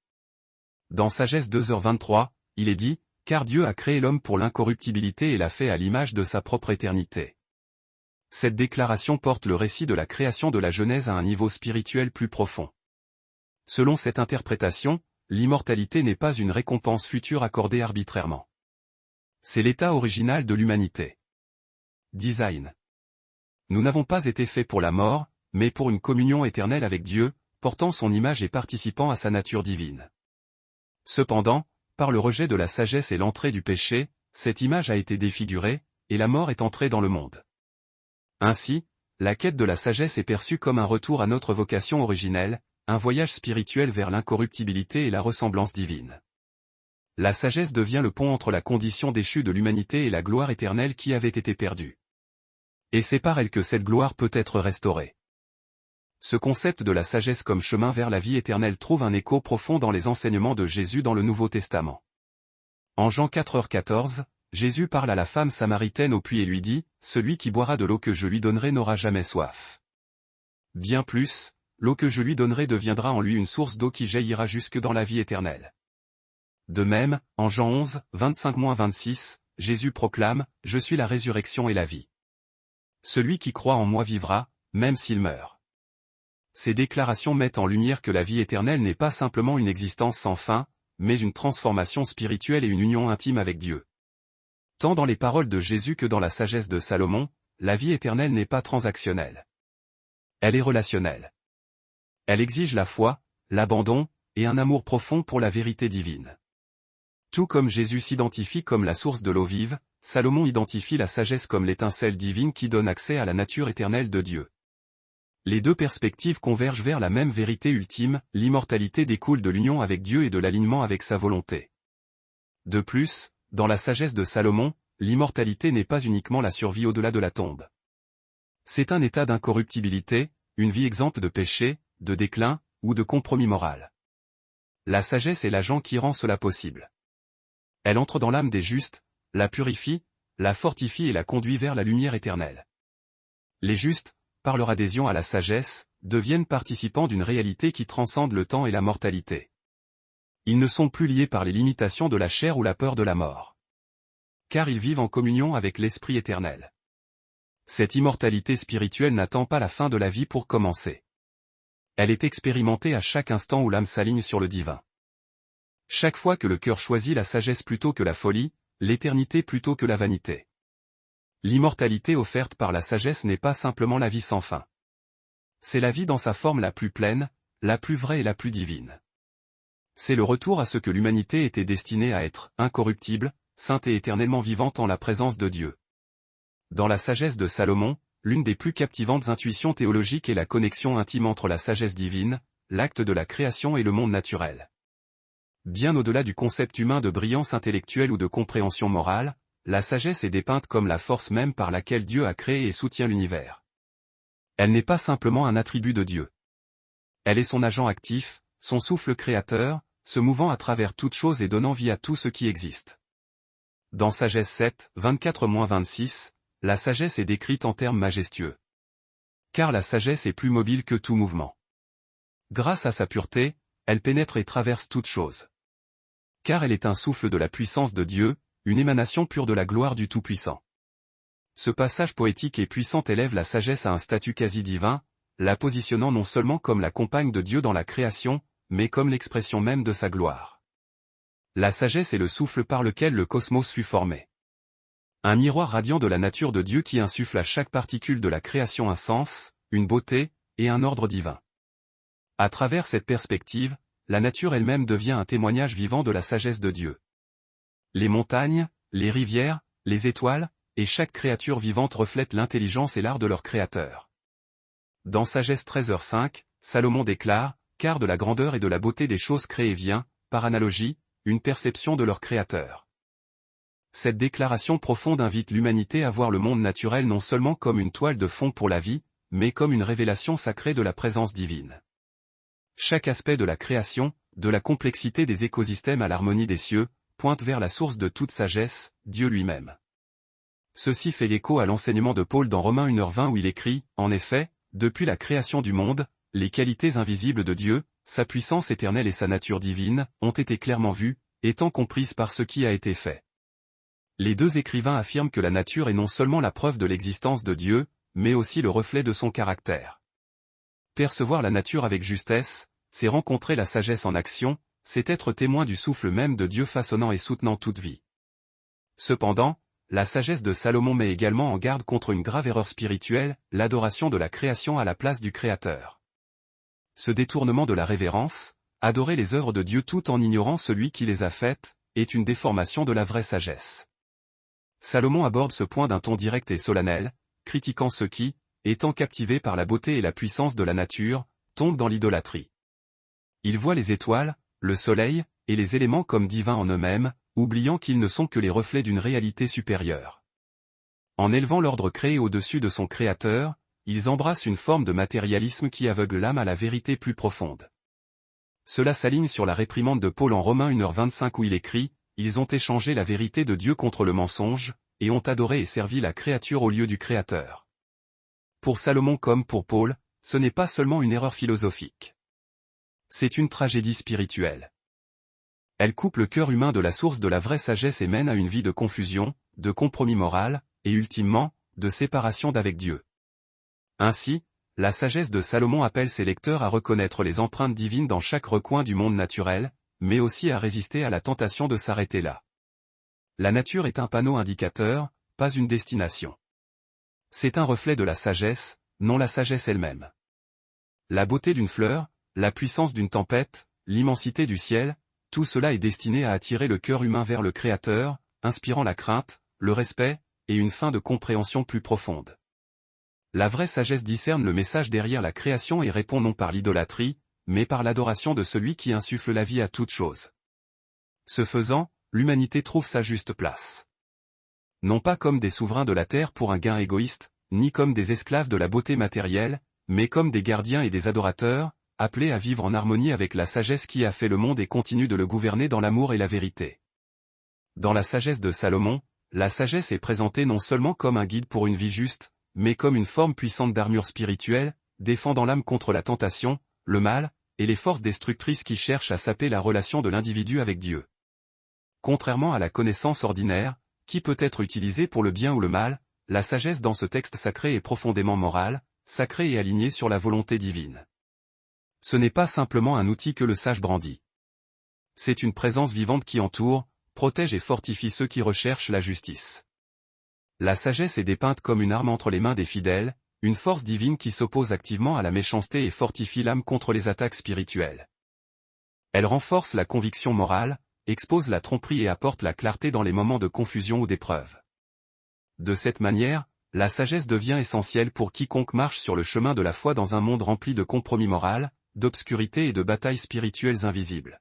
[SPEAKER 1] Dans Sagesse 2h23, il est dit, « Car Dieu a créé l'homme pour l'incorruptibilité et l'a fait à l'image de sa propre éternité. » Cette déclaration porte le récit de la création de la Genèse à un niveau spirituel plus profond. Selon cette interprétation, l'immortalité n'est pas une récompense future accordée arbitrairement. C'est l'état original de l'humanité. Design. Nous n'avons pas été faits pour la mort, mais pour une communion éternelle avec Dieu, portant son image et participant à sa nature divine. Cependant, par le rejet de la sagesse et l'entrée du péché, cette image a été défigurée, et la mort est entrée dans le monde. Ainsi, la quête de la sagesse est perçue comme un retour à notre vocation originelle, un voyage spirituel vers l'incorruptibilité et la ressemblance divine. La sagesse devient le pont entre la condition déchue de l'humanité et la gloire éternelle qui avait été perdue. Et c'est par elle que cette gloire peut être restaurée. Ce concept de la sagesse comme chemin vers la vie éternelle trouve un écho profond dans les enseignements de Jésus dans le Nouveau Testament. En Jean 4h14, Jésus parle à la femme samaritaine au puits et lui dit, « Celui qui boira de l'eau que je lui donnerai n'aura jamais soif. » Bien plus, l'eau que je lui donnerai deviendra en lui une source d'eau qui jaillira jusque dans la vie éternelle. De même, en Jean 11, 25-26, Jésus proclame, « Je suis la résurrection et la vie. Celui qui croit en moi vivra, même s'il meurt. » Ces déclarations mettent en lumière que la vie éternelle n'est pas simplement une existence sans fin, mais une transformation spirituelle et une union intime avec Dieu. Tant dans les paroles de Jésus que dans la sagesse de Salomon, la vie éternelle n'est pas transactionnelle. Elle est relationnelle. Elle exige la foi, l'abandon, et un amour profond pour la vérité divine. Tout comme Jésus s'identifie comme la source de l'eau vive, Salomon identifie la sagesse comme l'étincelle divine qui donne accès à la nature éternelle de Dieu. Les deux perspectives convergent vers la même vérité ultime, l'immortalité découle de l'union avec Dieu et de l'alignement avec sa volonté. De plus, dans la sagesse de Salomon, l'immortalité n'est pas uniquement la survie au-delà de la tombe. C'est un état d'incorruptibilité, une vie exempte de péché, de déclin, ou de compromis moral. La sagesse est l'agent qui rend cela possible. Elle entre dans l'âme des justes, la purifie, la fortifie et la conduit vers la lumière éternelle. Les justes, par leur adhésion à la sagesse, deviennent participants d'une réalité qui transcende le temps et la mortalité. Ils ne sont plus liés par les limitations de la chair ou la peur de la mort. Car ils vivent en communion avec l'Esprit éternel. Cette immortalité spirituelle n'attend pas la fin de la vie pour commencer. Elle est expérimentée à chaque instant où l'âme s'aligne sur le divin. Chaque fois que le cœur choisit la sagesse plutôt que la folie, l'éternité plutôt que la vanité. L'immortalité offerte par la sagesse n'est pas simplement la vie sans fin. C'est la vie dans sa forme la plus pleine, la plus vraie et la plus divine. C'est le retour à ce que l'humanité était destinée à être, incorruptible, sainte et éternellement vivante en la présence de Dieu. Dans la sagesse de Salomon, l'une des plus captivantes intuitions théologiques est la connexion intime entre la sagesse divine, l'acte de la création et le monde naturel. Bien au-delà du concept humain de brillance intellectuelle ou de compréhension morale, la sagesse est dépeinte comme la force même par laquelle Dieu a créé et soutient l'univers. Elle n'est pas simplement un attribut de Dieu. Elle est son agent actif, son souffle créateur, se mouvant à travers toute chose et donnant vie à tout ce qui existe. Dans Sagesse 7, 24-26, la sagesse est décrite en termes majestueux. Car la sagesse est plus mobile que tout mouvement. Grâce à sa pureté, elle pénètre et traverse toute chose. Car elle est un souffle de la puissance de Dieu, une émanation pure de la gloire du Tout-Puissant. Ce passage poétique et puissant élève la sagesse à un statut quasi divin, la positionnant non seulement comme la compagne de Dieu dans la création, mais comme l'expression même de sa gloire. La sagesse est le souffle par lequel le cosmos fut formé. Un miroir radiant de la nature de Dieu qui insuffle à chaque particule de la création un sens, une beauté, et un ordre divin. À travers cette perspective, la nature elle-même devient un témoignage vivant de la sagesse de Dieu. Les montagnes, les rivières, les étoiles, et chaque créature vivante reflète l'intelligence et l'art de leur créateur. Dans Sagesse 13h5, Salomon déclare, « Car de la grandeur et de la beauté des choses créées vient, par analogie, une perception de leur créateur. » Cette déclaration profonde invite l'humanité à voir le monde naturel non seulement comme une toile de fond pour la vie, mais comme une révélation sacrée de la présence divine. Chaque aspect de la création, de la complexité des écosystèmes à l'harmonie des cieux, pointe vers la source de toute sagesse, Dieu lui-même. Ceci fait écho à l'enseignement de Paul dans Romains 1h20 où il écrit, « En effet, depuis la création du monde, les qualités invisibles de Dieu, sa puissance éternelle et sa nature divine, ont été clairement vues, étant comprises par ce qui a été fait. » Les deux écrivains affirment que la nature est non seulement la preuve de l'existence de Dieu, mais aussi le reflet de son caractère. Percevoir la nature avec justesse, c'est rencontrer la sagesse en action, c'est être témoin du souffle même de Dieu façonnant et soutenant toute vie. Cependant, la sagesse de Salomon met également en garde contre une grave erreur spirituelle, l'adoration de la création à la place du Créateur. Ce détournement de la révérence, adorer les œuvres de Dieu tout en ignorant celui qui les a faites, est une déformation de la vraie sagesse. Salomon aborde ce point d'un ton direct et solennel, critiquant ceux qui, étant captivés par la beauté et la puissance de la nature, tombent dans l'idolâtrie. Il voit les étoiles, le soleil, et les éléments comme divins en eux-mêmes, oubliant qu'ils ne sont que les reflets d'une réalité supérieure. En élevant l'ordre créé au-dessus de son créateur, ils embrassent une forme de matérialisme qui aveugle l'âme à la vérité plus profonde. Cela s'aligne sur la réprimande de Paul en Romains 1h25 où il écrit, « Ils ont échangé la vérité de Dieu contre le mensonge, et ont adoré et servi la créature au lieu du Créateur. » Pour Salomon comme pour Paul, ce n'est pas seulement une erreur philosophique. C'est une tragédie spirituelle. Elle coupe le cœur humain de la source de la vraie sagesse et mène à une vie de confusion, de compromis moral, et ultimement, de séparation d'avec Dieu. Ainsi, la sagesse de Salomon appelle ses lecteurs à reconnaître les empreintes divines dans chaque recoin du monde naturel, mais aussi à résister à la tentation de s'arrêter là. La nature est un panneau indicateur, pas une destination. C'est un reflet de la sagesse, non la sagesse elle-même. La beauté d'une fleur, la puissance d'une tempête, l'immensité du ciel, tout cela est destiné à attirer le cœur humain vers le Créateur, inspirant la crainte, le respect, et une fin de compréhension plus profonde. La vraie sagesse discerne le message derrière la création et répond non par l'idolâtrie, mais par l'adoration de celui qui insuffle la vie à toute chose. Ce faisant, l'humanité trouve sa juste place. Non pas comme des souverains de la terre pour un gain égoïste, ni comme des esclaves de la beauté matérielle, mais comme des gardiens et des adorateurs, appelés à vivre en harmonie avec la sagesse qui a fait le monde et continue de le gouverner dans l'amour et la vérité. Dans la sagesse de Salomon, la sagesse est présentée non seulement comme un guide pour une vie juste, mais comme une forme puissante d'armure spirituelle, défendant l'âme contre la tentation, le mal, et les forces destructrices qui cherchent à saper la relation de l'individu avec Dieu. Contrairement à la connaissance ordinaire, qui peut être utilisée pour le bien ou le mal, la sagesse dans ce texte sacré est profondément morale, sacrée et alignée sur la volonté divine. Ce n'est pas simplement un outil que le sage brandit. C'est une présence vivante qui entoure, protège et fortifie ceux qui recherchent la justice. La sagesse est dépeinte comme une arme entre les mains des fidèles, une force divine qui s'oppose activement à la méchanceté et fortifie l'âme contre les attaques spirituelles. Elle renforce la conviction morale, expose la tromperie et apporte la clarté dans les moments de confusion ou d'épreuve. De cette manière, la sagesse devient essentielle pour quiconque marche sur le chemin de la foi dans un monde rempli de compromis moraux, d'obscurité et de batailles spirituelles invisibles.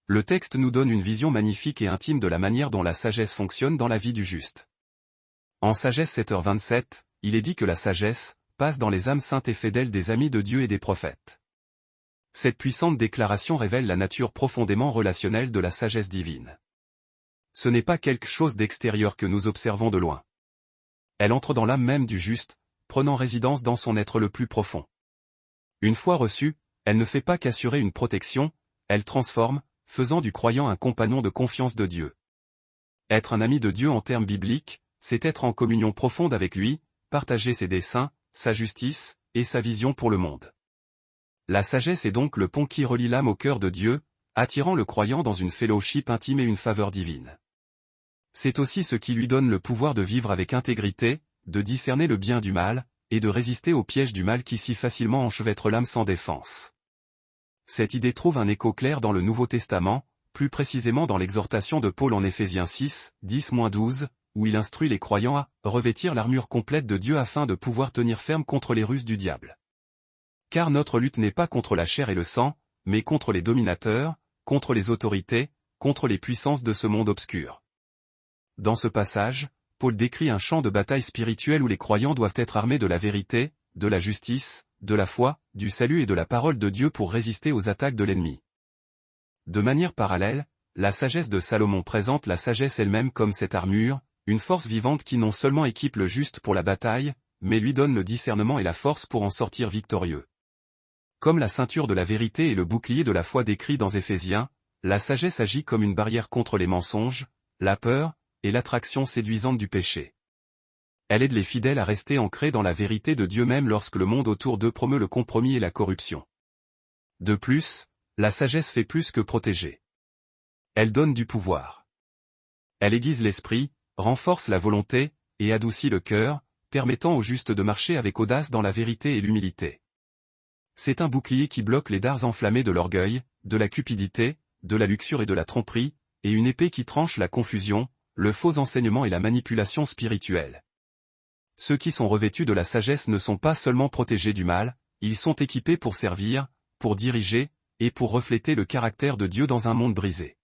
[SPEAKER 1] Le texte nous donne une vision magnifique et intime de la manière dont la sagesse fonctionne dans la vie du juste. En Sagesse 7h27, il est dit que la sagesse passe dans les âmes saintes et fidèles des amis de Dieu et des prophètes. Cette puissante déclaration révèle la nature profondément relationnelle de la sagesse divine. Ce n'est pas quelque chose d'extérieur que nous observons de loin. Elle entre dans l'âme même du juste, prenant résidence dans son être le plus profond. Une fois reçue, elle ne fait pas qu'assurer une protection, elle transforme, faisant du croyant un compagnon de confiance de Dieu. Être un ami de Dieu en termes bibliques, c'est être en communion profonde avec lui, partager ses desseins, sa justice, et sa vision pour le monde. La sagesse est donc le pont qui relie l'âme au cœur de Dieu, attirant le croyant dans une fellowship intime et une faveur divine. C'est aussi ce qui lui donne le pouvoir de vivre avec intégrité, de discerner le bien du mal, et de résister aux pièges du mal qui si facilement enchevêtrent l'âme sans défense. Cette idée trouve un écho clair dans le Nouveau Testament, plus précisément dans l'exhortation de Paul en Éphésiens 6, 10-12, où il instruit les croyants à revêtir l'armure complète de Dieu afin de pouvoir tenir ferme contre les ruses du diable. Car notre lutte n'est pas contre la chair et le sang, mais contre les dominateurs, contre les autorités, contre les puissances de ce monde obscur. Dans ce passage, Paul décrit un champ de bataille spirituel où les croyants doivent être armés de la vérité, de la justice, de la foi, du salut et de la parole de Dieu pour résister aux attaques de l'ennemi. De manière parallèle, la sagesse de Salomon présente la sagesse elle-même comme cette armure, une force vivante qui non seulement équipe le juste pour la bataille, mais lui donne le discernement et la force pour en sortir victorieux. Comme la ceinture de la vérité et le bouclier de la foi décrit dans Éphésiens, la sagesse agit comme une barrière contre les mensonges, la peur, et l'attraction séduisante du péché. Elle aide les fidèles à rester ancrés dans la vérité de Dieu même lorsque le monde autour d'eux promeut le compromis et la corruption. De plus, la sagesse fait plus que protéger. Elle donne du pouvoir. Elle aiguise l'esprit, renforce la volonté, et adoucit le cœur, permettant au juste de marcher avec audace dans la vérité et l'humilité. C'est un bouclier qui bloque les dards enflammés de l'orgueil, de la cupidité, de la luxure et de la tromperie, et une épée qui tranche la confusion, le faux enseignement et la manipulation spirituelle. Ceux qui sont revêtus de la sagesse ne sont pas seulement protégés du mal, ils sont équipés pour servir, pour diriger, et pour refléter le caractère de Dieu dans un monde brisé.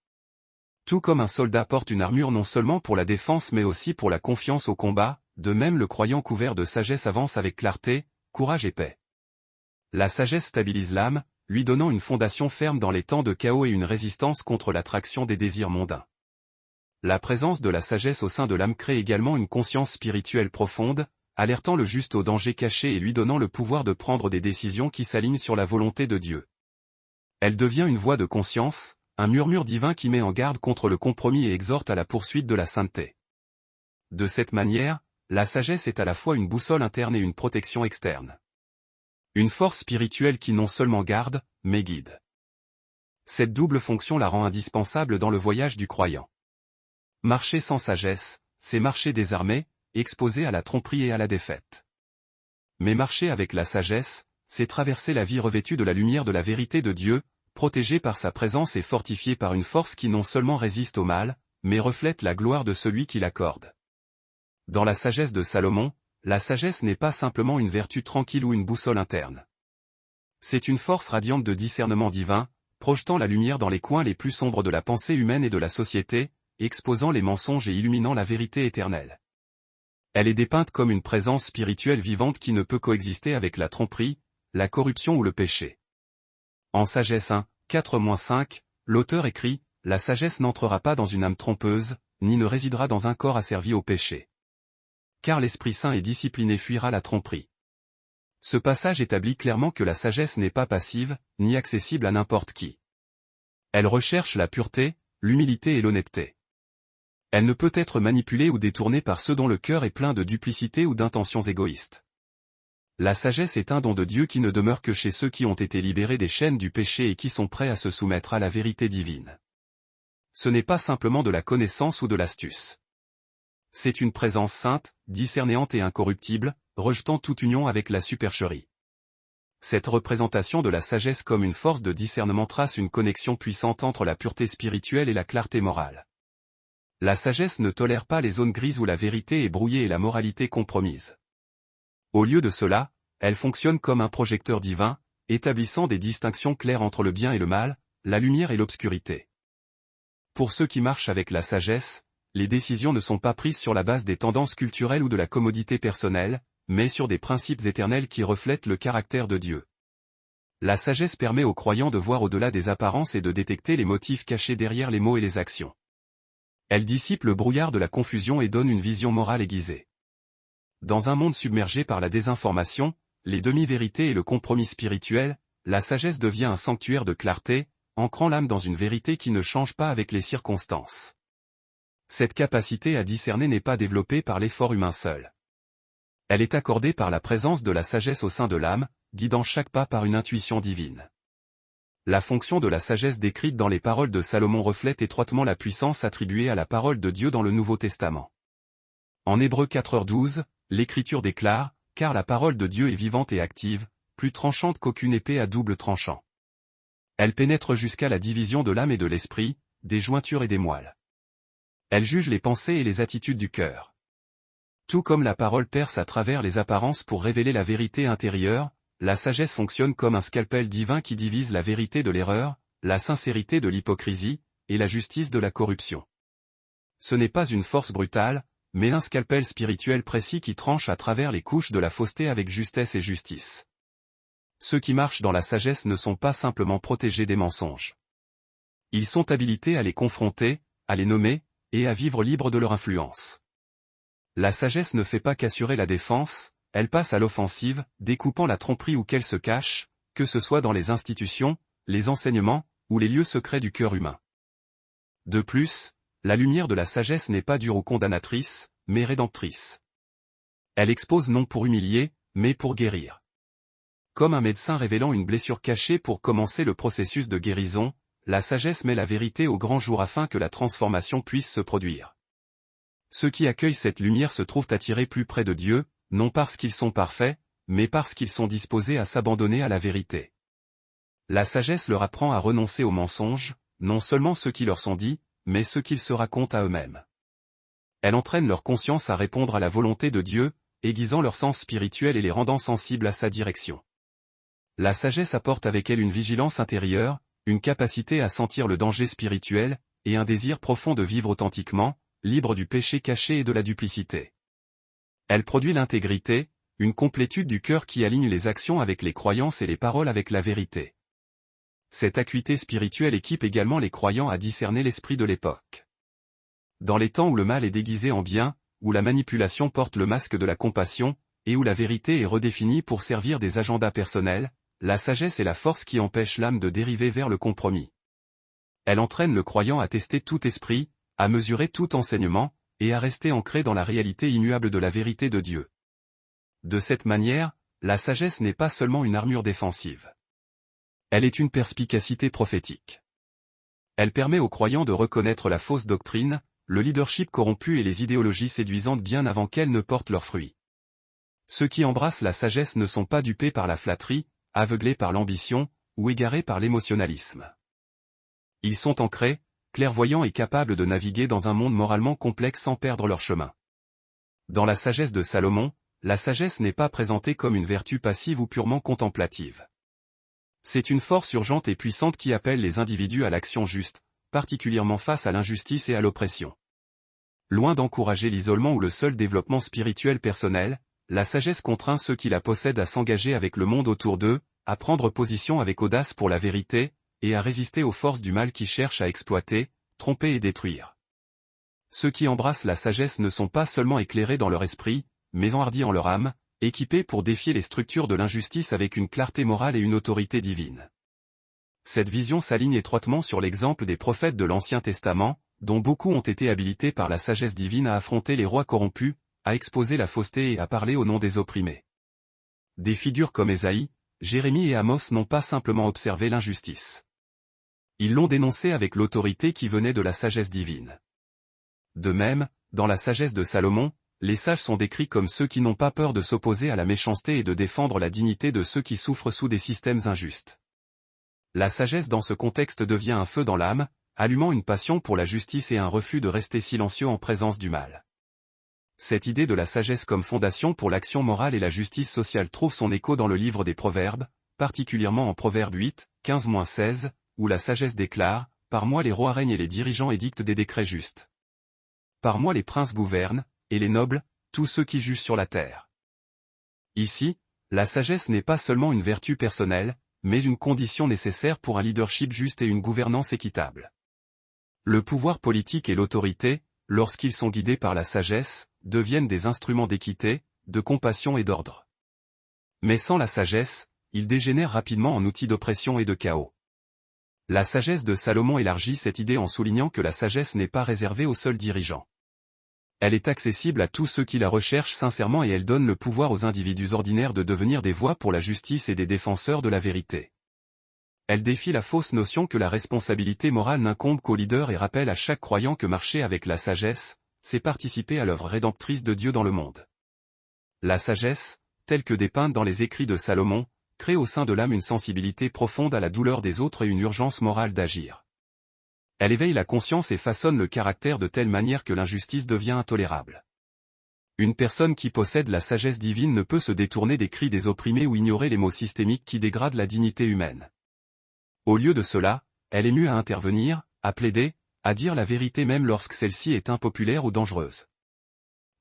[SPEAKER 1] Tout comme un soldat porte une armure non seulement pour la défense mais aussi pour la confiance au combat, de même le croyant couvert de sagesse avance avec clarté, courage et paix. La sagesse stabilise l'âme, lui donnant une fondation ferme dans les temps de chaos et une résistance contre l'attraction des désirs mondains. La présence de la sagesse au sein de l'âme crée également une conscience spirituelle profonde, alertant le juste aux dangers cachés et lui donnant le pouvoir de prendre des décisions qui s'alignent sur la volonté de Dieu. Elle devient une voix de conscience, un murmure divin qui met en garde contre le compromis et exhorte à la poursuite de la sainteté. De cette manière, la sagesse est à la fois une boussole interne et une protection externe. Une force spirituelle qui non seulement garde, mais guide. Cette double fonction la rend indispensable dans le voyage du croyant. Marcher sans sagesse, c'est marcher désarmé, exposé à la tromperie et à la défaite. Mais marcher avec la sagesse, c'est traverser la vie revêtue de la lumière de la vérité de Dieu, protégé par sa présence et fortifié par une force qui non seulement résiste au mal, mais reflète la gloire de celui qui l'accorde. Dans la sagesse de Salomon, la sagesse n'est pas simplement une vertu tranquille ou une boussole interne. C'est une force radiante de discernement divin, projetant la lumière dans les coins les plus sombres de la pensée humaine et de la société, exposant les mensonges et illuminant la vérité éternelle. Elle est dépeinte comme une présence spirituelle vivante qui ne peut coexister avec la tromperie, la corruption ou le péché. En Sagesse 1, 4-5, l'auteur écrit « La sagesse n'entrera pas dans une âme trompeuse, ni ne résidera dans un corps asservi au péché. Car l'Esprit Saint est discipliné fuira la tromperie. » Ce passage établit clairement que la sagesse n'est pas passive, ni accessible à n'importe qui. Elle recherche la pureté, l'humilité et l'honnêteté. Elle ne peut être manipulée ou détournée par ceux dont le cœur est plein de duplicité ou d'intentions égoïstes. La sagesse est un don de Dieu qui ne demeure que chez ceux qui ont été libérés des chaînes du péché et qui sont prêts à se soumettre à la vérité divine. Ce n'est pas simplement de la connaissance ou de l'astuce. C'est une présence sainte, discernéante et incorruptible, rejetant toute union avec la supercherie. Cette représentation de la sagesse comme une force de discernement trace une connexion puissante entre la pureté spirituelle et la clarté morale. La sagesse ne tolère pas les zones grises où la vérité est brouillée et la moralité compromise. Au lieu de cela, elle fonctionne comme un projecteur divin, établissant des distinctions claires entre le bien et le mal, la lumière et l'obscurité. Pour ceux qui marchent avec la sagesse, les décisions ne sont pas prises sur la base des tendances culturelles ou de la commodité personnelle, mais sur des principes éternels qui reflètent le caractère de Dieu. La sagesse permet aux croyants de voir au-delà des apparences et de détecter les motifs cachés derrière les mots et les actions. Elle dissipe le brouillard de la confusion et donne une vision morale aiguisée. Dans un monde submergé par la désinformation, les demi-vérités et le compromis spirituel, la sagesse devient un sanctuaire de clarté, ancrant l'âme dans une vérité qui ne change pas avec les circonstances. Cette capacité à discerner n'est pas développée par l'effort humain seul. Elle est accordée par la présence de la sagesse au sein de l'âme, guidant chaque pas par une intuition divine. La fonction de la sagesse décrite dans les paroles de Salomon reflète étroitement la puissance attribuée à la parole de Dieu dans le Nouveau Testament. En Hébreux 4:12, l'Écriture déclare « Car la parole de Dieu est vivante et active, plus tranchante qu'aucune épée à double tranchant. Elle pénètre jusqu'à la division de l'âme et de l'esprit, des jointures et des moelles. Elle juge les pensées et les attitudes du cœur. Tout comme la parole perce à travers les apparences pour révéler la vérité intérieure, la sagesse fonctionne comme un scalpel divin qui divise la vérité de l'erreur, la sincérité de l'hypocrisie, et la justice de la corruption. Ce n'est pas une force brutale, mais un scalpel spirituel précis qui tranche à travers les couches de la fausseté avec justesse et justice. Ceux qui marchent dans la sagesse ne sont pas simplement protégés des mensonges. Ils sont habilités à les confronter, à les nommer, et à vivre libres de leur influence. La sagesse ne fait pas qu'assurer la défense, elle passe à l'offensive, découpant la tromperie où qu'elle se cache, que ce soit dans les institutions, les enseignements, ou les lieux secrets du cœur humain. De plus, la lumière de la sagesse n'est pas dure ou condamnatrice, mais rédemptrice. Elle expose non pour humilier, mais pour guérir. Comme un médecin révélant une blessure cachée pour commencer le processus de guérison, la sagesse met la vérité au grand jour afin que la transformation puisse se produire. Ceux qui accueillent cette lumière se trouvent attirés plus près de Dieu, non parce qu'ils sont parfaits, mais parce qu'ils sont disposés à s'abandonner à la vérité. La sagesse leur apprend à renoncer aux mensonges, non seulement ceux qui leur sont dits, mais ceux qu'ils se racontent à eux-mêmes. Elle entraîne leur conscience à répondre à la volonté de Dieu, aiguisant leur sens spirituel et les rendant sensibles à sa direction. La sagesse apporte avec elle une vigilance intérieure, une capacité à sentir le danger spirituel, et un désir profond de vivre authentiquement, libre du péché caché et de la duplicité. Elle produit l'intégrité, une complétude du cœur qui aligne les actions avec les croyances et les paroles avec la vérité. Cette acuité spirituelle équipe également les croyants à discerner l'esprit de l'époque. Dans les temps où le mal est déguisé en bien, où la manipulation porte le masque de la compassion, et où la vérité est redéfinie pour servir des agendas personnels, la sagesse est la force qui empêche l'âme de dériver vers le compromis. Elle entraîne le croyant à tester tout esprit, à mesurer tout enseignement, et à rester ancré dans la réalité immuable de la vérité de Dieu. De cette manière, la sagesse n'est pas seulement une armure défensive. Elle est une perspicacité prophétique. Elle permet aux croyants de reconnaître la fausse doctrine, le leadership corrompu et les idéologies séduisantes bien avant qu'elles ne portent leurs fruits. Ceux qui embrassent la sagesse ne sont pas dupés par la flatterie, aveuglés par l'ambition, ou égarés par l'émotionnalisme. Ils sont ancrés, clairvoyants et capables de naviguer dans un monde moralement complexe sans perdre leur chemin. Dans la sagesse de Salomon, la sagesse n'est pas présentée comme une vertu passive ou purement contemplative. C'est une force urgente et puissante qui appelle les individus à l'action juste, particulièrement face à l'injustice et à l'oppression. Loin d'encourager l'isolement ou le seul développement spirituel personnel, la sagesse contraint ceux qui la possèdent à s'engager avec le monde autour d'eux, à prendre position avec audace pour la vérité, et à résister aux forces du mal qui cherchent à exploiter, tromper et détruire. Ceux qui embrassent la sagesse ne sont pas seulement éclairés dans leur esprit, mais enhardis en leur âme, équipés pour défier les structures de l'injustice avec une clarté morale et une autorité divine. Cette vision s'aligne étroitement sur l'exemple des prophètes de l'Ancien Testament, dont beaucoup ont été habilités par la sagesse divine à affronter les rois corrompus, à exposer la fausseté et à parler au nom des opprimés. Des figures comme Ésaïe, Jérémie et Amos n'ont pas simplement observé l'injustice. Ils l'ont dénoncée avec l'autorité qui venait de la sagesse divine. De même, dans la sagesse de Salomon, les sages sont décrits comme ceux qui n'ont pas peur de s'opposer à la méchanceté et de défendre la dignité de ceux qui souffrent sous des systèmes injustes. La sagesse dans ce contexte devient un feu dans l'âme, allumant une passion pour la justice et un refus de rester silencieux en présence du mal. Cette idée de la sagesse comme fondation pour l'action morale et la justice sociale trouve son écho dans le livre des Proverbes, particulièrement en Proverbe 8, 15-16, où la sagesse déclare « Par moi les rois règnent et les dirigeants édictent des décrets justes. Par moi les princes gouvernent, et les nobles, tous ceux qui jugent sur la terre. » Ici, la sagesse n'est pas seulement une vertu personnelle, mais une condition nécessaire pour un leadership juste et une gouvernance équitable. Le pouvoir politique et l'autorité, lorsqu'ils sont guidés par la sagesse, deviennent des instruments d'équité, de compassion et d'ordre. Mais sans la sagesse, ils dégénèrent rapidement en outils d'oppression et de chaos. La sagesse de Salomon élargit cette idée en soulignant que la sagesse n'est pas réservée aux seuls dirigeants. Elle est accessible à tous ceux qui la recherchent sincèrement et elle donne le pouvoir aux individus ordinaires de devenir des voix pour la justice et des défenseurs de la vérité. Elle défie la fausse notion que la responsabilité morale n'incombe qu'aux leaders et rappelle à chaque croyant que marcher avec la sagesse, c'est participer à l'œuvre rédemptrice de Dieu dans le monde. La sagesse, telle que dépeinte dans les écrits de Salomon, crée au sein de l'âme une sensibilité profonde à la douleur des autres et une urgence morale d'agir. Elle éveille la conscience et façonne le caractère de telle manière que l'injustice devient intolérable. Une personne qui possède la sagesse divine ne peut se détourner des cris des opprimés ou ignorer les maux systémiques qui dégradent la dignité humaine. Au lieu de cela, elle est mue à intervenir, à plaider, à dire la vérité même lorsque celle-ci est impopulaire ou dangereuse.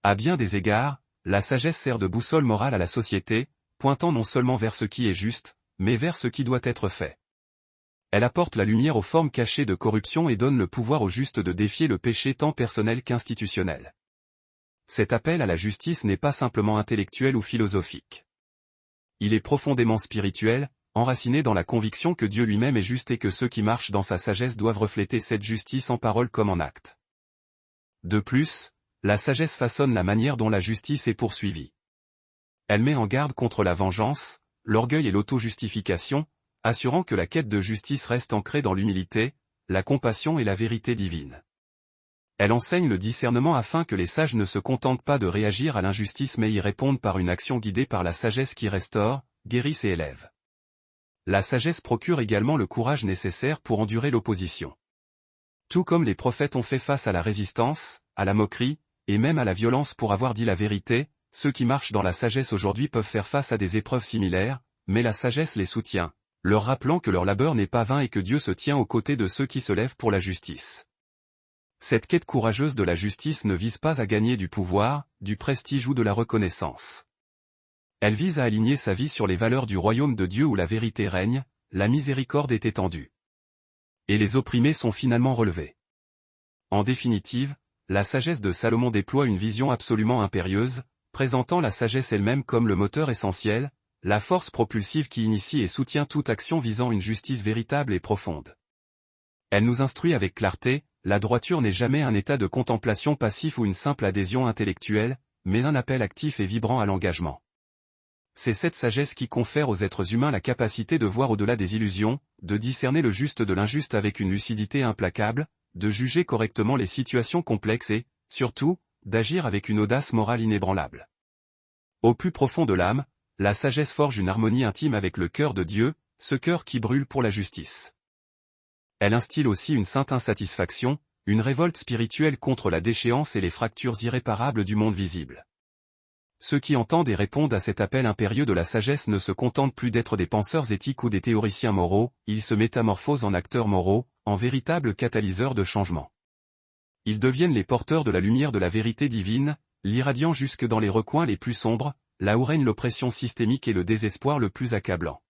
[SPEAKER 1] À bien des égards, la sagesse sert de boussole morale à la société, pointant non seulement vers ce qui est juste, mais vers ce qui doit être fait. Elle apporte la lumière aux formes cachées de corruption et donne le pouvoir au juste de défier le péché tant personnel qu'institutionnel. Cet appel à la justice n'est pas simplement intellectuel ou philosophique. Il est profondément spirituel, enraciné dans la conviction que Dieu lui-même est juste et que ceux qui marchent dans sa sagesse doivent refléter cette justice en parole comme en acte. De plus, la sagesse façonne la manière dont la justice est poursuivie. Elle met en garde contre la vengeance, l'orgueil et l'auto-justification, assurant que la quête de justice reste ancrée dans l'humilité, la compassion et la vérité divine. Elle enseigne le discernement afin que les sages ne se contentent pas de réagir à l'injustice mais y répondent par une action guidée par la sagesse qui restaure, guérisse et élève. La sagesse procure également le courage nécessaire pour endurer l'opposition. Tout comme les prophètes ont fait face à la résistance, à la moquerie, et même à la violence pour avoir dit la vérité, ceux qui marchent dans la sagesse aujourd'hui peuvent faire face à des épreuves similaires, mais la sagesse les soutient, leur rappelant que leur labeur n'est pas vain et que Dieu se tient aux côtés de ceux qui se lèvent pour la justice. Cette quête courageuse de la justice ne vise pas à gagner du pouvoir, du prestige ou de la reconnaissance. Elle vise à aligner sa vie sur les valeurs du royaume de Dieu où la vérité règne, la miséricorde est étendue. Et les opprimés sont finalement relevés. En définitive, la sagesse de Salomon déploie une vision absolument impérieuse, présentant la sagesse elle-même comme le moteur essentiel, la force propulsive qui initie et soutient toute action visant une justice véritable et profonde. Elle nous instruit avec clarté, la droiture n'est jamais un état de contemplation passif ou une simple adhésion intellectuelle, mais un appel actif et vibrant à l'engagement. C'est cette sagesse qui confère aux êtres humains la capacité de voir au-delà des illusions, de discerner le juste de l'injuste avec une lucidité implacable, de juger correctement les situations complexes et, surtout, d'agir avec une audace morale inébranlable. Au plus profond de l'âme, la sagesse forge une harmonie intime avec le cœur de Dieu, ce cœur qui brûle pour la justice. Elle instille aussi une sainte insatisfaction, une révolte spirituelle contre la déchéance et les fractures irréparables du monde visible. Ceux qui entendent et répondent à cet appel impérieux de la sagesse ne se contentent plus d'être des penseurs éthiques ou des théoriciens moraux, ils se métamorphosent en acteurs moraux, en véritables catalyseurs de changement. Ils deviennent les porteurs de la lumière de la vérité divine, l'irradiant jusque dans les recoins les plus sombres, là où règne l'oppression systémique et le désespoir le plus accablant.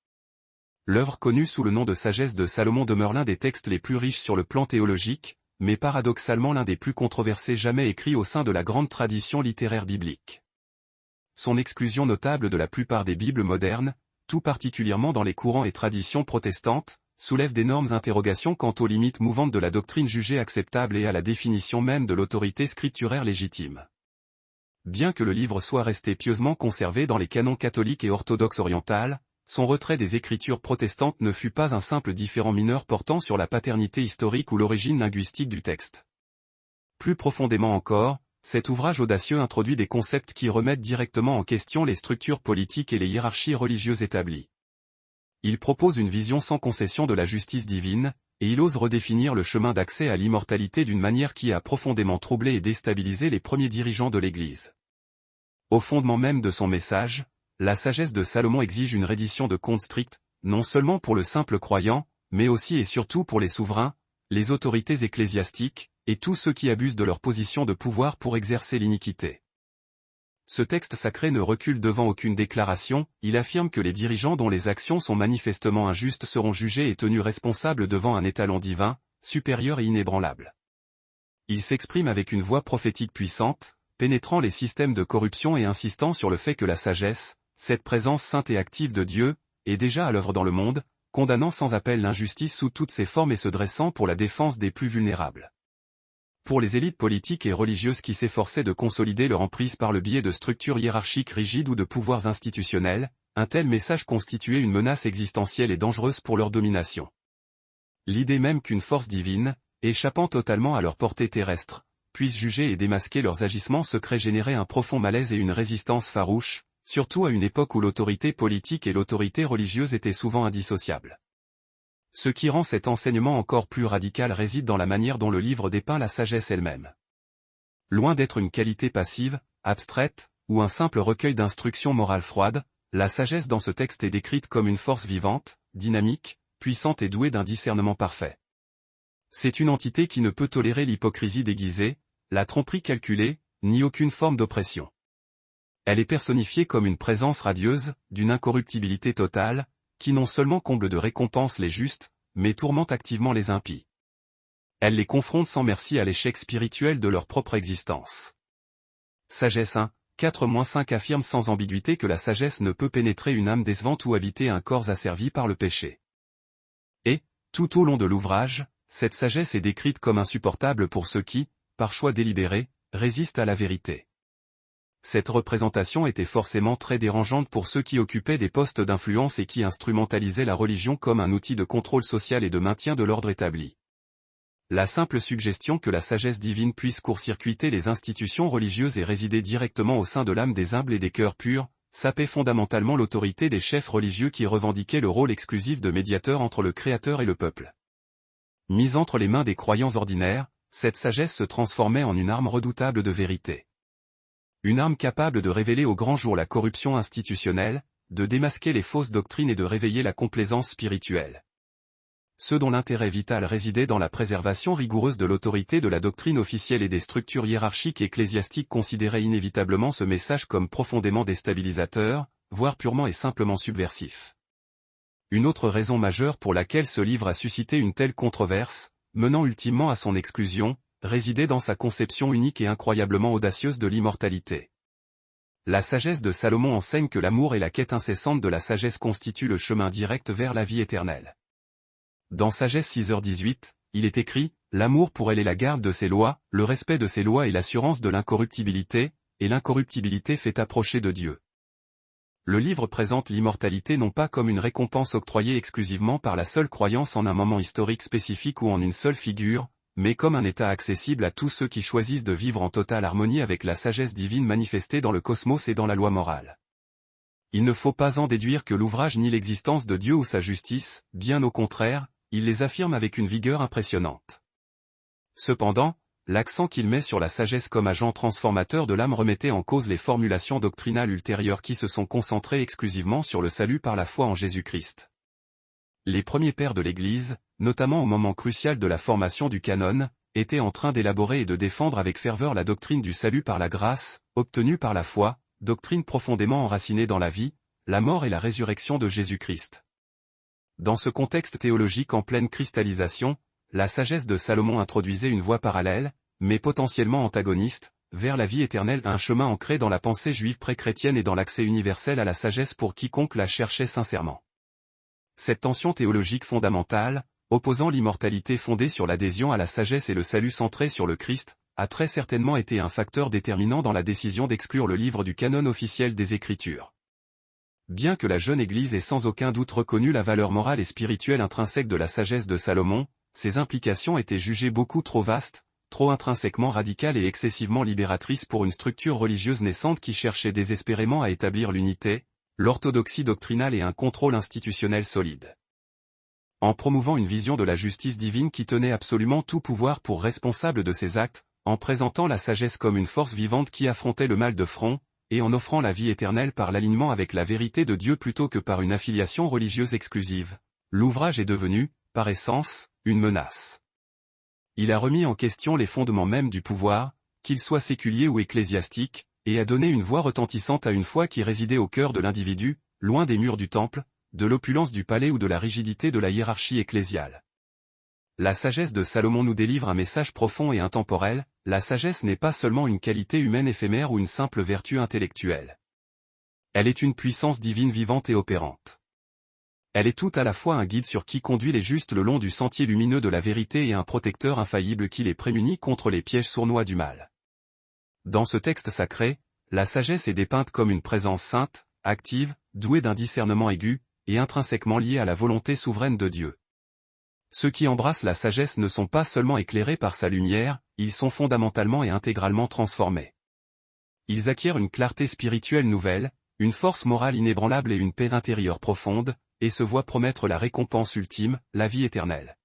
[SPEAKER 1] L'œuvre connue sous le nom de Sagesse de Salomon demeure l'un des textes les plus riches sur le plan théologique, mais paradoxalement l'un des plus controversés jamais écrits au sein de la grande tradition littéraire biblique. Son exclusion notable de la plupart des Bibles modernes, tout particulièrement dans les courants et traditions protestantes, soulève d'énormes interrogations quant aux limites mouvantes de la doctrine jugée acceptable et à la définition même de l'autorité scripturaire légitime. Bien que le livre soit resté pieusement conservé dans les canons catholiques et orthodoxes orientales, son retrait des écritures protestantes ne fut pas un simple différend mineur portant sur la paternité historique ou l'origine linguistique du texte. Plus profondément encore, cet ouvrage audacieux introduit des concepts qui remettent directement en question les structures politiques et les hiérarchies religieuses établies. Il propose une vision sans concession de la justice divine, et il ose redéfinir le chemin d'accès à l'immortalité d'une manière qui a profondément troublé et déstabilisé les premiers dirigeants de l'Église. Au fondement même de son message, la sagesse de Salomon exige une reddition de comptes stricts, non seulement pour le simple croyant, mais aussi et surtout pour les souverains, les autorités ecclésiastiques, et tous ceux qui abusent de leur position de pouvoir pour exercer l'iniquité. Ce texte sacré ne recule devant aucune déclaration, il affirme que les dirigeants dont les actions sont manifestement injustes seront jugés et tenus responsables devant un étalon divin, supérieur et inébranlable. Il s'exprime avec une voix prophétique puissante, pénétrant les systèmes de corruption et insistant sur le fait que la sagesse, cette présence sainte et active de Dieu, est déjà à l'œuvre dans le monde, condamnant sans appel l'injustice sous toutes ses formes et se dressant pour la défense des plus vulnérables. Pour les élites politiques et religieuses qui s'efforçaient de consolider leur emprise par le biais de structures hiérarchiques rigides ou de pouvoirs institutionnels, un tel message constituait une menace existentielle et dangereuse pour leur domination. L'idée même qu'une force divine, échappant totalement à leur portée terrestre, puisse juger et démasquer leurs agissements secrets générait un profond malaise et une résistance farouche, surtout à une époque où l'autorité politique et l'autorité religieuse étaient souvent indissociables. Ce qui rend cet enseignement encore plus radical réside dans la manière dont le livre dépeint la sagesse elle-même. Loin d'être une qualité passive, abstraite, ou un simple recueil d'instructions morales froides, la sagesse dans ce texte est décrite comme une force vivante, dynamique, puissante et douée d'un discernement parfait. C'est une entité qui ne peut tolérer l'hypocrisie déguisée, la tromperie calculée, ni aucune forme d'oppression. Elle est personnifiée comme une présence radieuse, d'une incorruptibilité totale, qui non seulement comble de récompenses les justes, mais tourmente activement les impies. Elle les confronte sans merci à l'échec spirituel de leur propre existence. Sagesse 1, 4-5 affirme sans ambiguïté que la sagesse ne peut pénétrer une âme décevante ou habiter un corps asservi par le péché. Et, tout au long de l'ouvrage, cette sagesse est décrite comme insupportable pour ceux qui, par choix délibéré, résistent à la vérité. Cette représentation était forcément très dérangeante pour ceux qui occupaient des postes d'influence et qui instrumentalisaient la religion comme un outil de contrôle social et de maintien de l'ordre établi. La simple suggestion que la sagesse divine puisse court-circuiter les institutions religieuses et résider directement au sein de l'âme des humbles et des cœurs purs, sapait fondamentalement l'autorité des chefs religieux qui revendiquaient le rôle exclusif de médiateur entre le Créateur et le peuple. Mise entre les mains des croyants ordinaires, cette sagesse se transformait en une arme redoutable de vérité. Une arme capable de révéler au grand jour la corruption institutionnelle, de démasquer les fausses doctrines et de réveiller la complaisance spirituelle. Ceux dont l'intérêt vital résidait dans la préservation rigoureuse de l'autorité de la doctrine officielle et des structures hiérarchiques ecclésiastiques considéraient inévitablement ce message comme profondément déstabilisateur, voire purement et simplement subversif. Une autre raison majeure pour laquelle ce livre a suscité une telle controverse, menant ultimement à son exclusion, résidait dans sa conception unique et incroyablement audacieuse de l'immortalité. La sagesse de Salomon enseigne que l'amour et la quête incessante de la sagesse constituent le chemin direct vers la vie éternelle. Dans Sagesse 6h18, il est écrit, « L'amour pour elle est la garde de ses lois, le respect de ses lois et l'assurance de l'incorruptibilité, et l'incorruptibilité fait approcher de Dieu. » Le livre présente l'immortalité non pas comme une récompense octroyée exclusivement par la seule croyance en un moment historique spécifique ou en une seule figure, mais comme un état accessible à tous ceux qui choisissent de vivre en totale harmonie avec la sagesse divine manifestée dans le cosmos et dans la loi morale. Il ne faut pas en déduire que l'ouvrage nie l'existence de Dieu ou sa justice, bien au contraire, il les affirme avec une vigueur impressionnante. Cependant, l'accent qu'il met sur la sagesse comme agent transformateur de l'âme remettait en cause les formulations doctrinales ultérieures qui se sont concentrées exclusivement sur le salut par la foi en Jésus-Christ. Les premiers pères de l'Église, notamment au moment crucial de la formation du canon, étaient en train d'élaborer et de défendre avec ferveur la doctrine du salut par la grâce, obtenue par la foi, doctrine profondément enracinée dans la vie, la mort et la résurrection de Jésus-Christ. Dans ce contexte théologique en pleine cristallisation, la sagesse de Salomon introduisait une voie parallèle, mais potentiellement antagoniste, vers la vie éternelle, un chemin ancré dans la pensée juive pré-chrétienne et dans l'accès universel à la sagesse pour quiconque la cherchait sincèrement. Cette tension théologique fondamentale, opposant l'immortalité fondée sur l'adhésion à la sagesse et le salut centré sur le Christ, a très certainement été un facteur déterminant dans la décision d'exclure le livre du canon officiel des Écritures. Bien que la jeune Église ait sans aucun doute reconnu la valeur morale et spirituelle intrinsèque de la sagesse de Salomon, ses implications étaient jugées beaucoup trop vastes, trop intrinsèquement radicales et excessivement libératrices pour une structure religieuse naissante qui cherchait désespérément à établir l'unité, l'orthodoxie doctrinale et un contrôle institutionnel solide. En promouvant une vision de la justice divine qui tenait absolument tout pouvoir pour responsable de ses actes, en présentant la sagesse comme une force vivante qui affrontait le mal de front, et en offrant la vie éternelle par l'alignement avec la vérité de Dieu plutôt que par une affiliation religieuse exclusive, l'ouvrage est devenu, par essence, une menace. Il a remis en question les fondements mêmes du pouvoir, qu'il soit séculier ou ecclésiastique, et a donné une voix retentissante à une foi qui résidait au cœur de l'individu, loin des murs du temple, de l'opulence du palais ou de la rigidité de la hiérarchie ecclésiale. La sagesse de Salomon nous délivre un message profond et intemporel, la sagesse n'est pas seulement une qualité humaine éphémère ou une simple vertu intellectuelle. Elle est une puissance divine vivante et opérante. Elle est tout à la fois un guide sur qui conduit les justes le long du sentier lumineux de la vérité et un protecteur infaillible qui les prémunit contre les pièges sournois du mal. Dans ce texte sacré, la sagesse est dépeinte comme une présence sainte, active, douée d'un discernement aigu, et intrinsèquement liée à la volonté souveraine de Dieu. Ceux qui embrassent la sagesse ne sont pas seulement éclairés par sa lumière, ils sont fondamentalement et intégralement transformés. Ils acquièrent une clarté spirituelle nouvelle, une force morale inébranlable et une paix intérieure profonde, et se voit promettre la récompense ultime, la vie éternelle.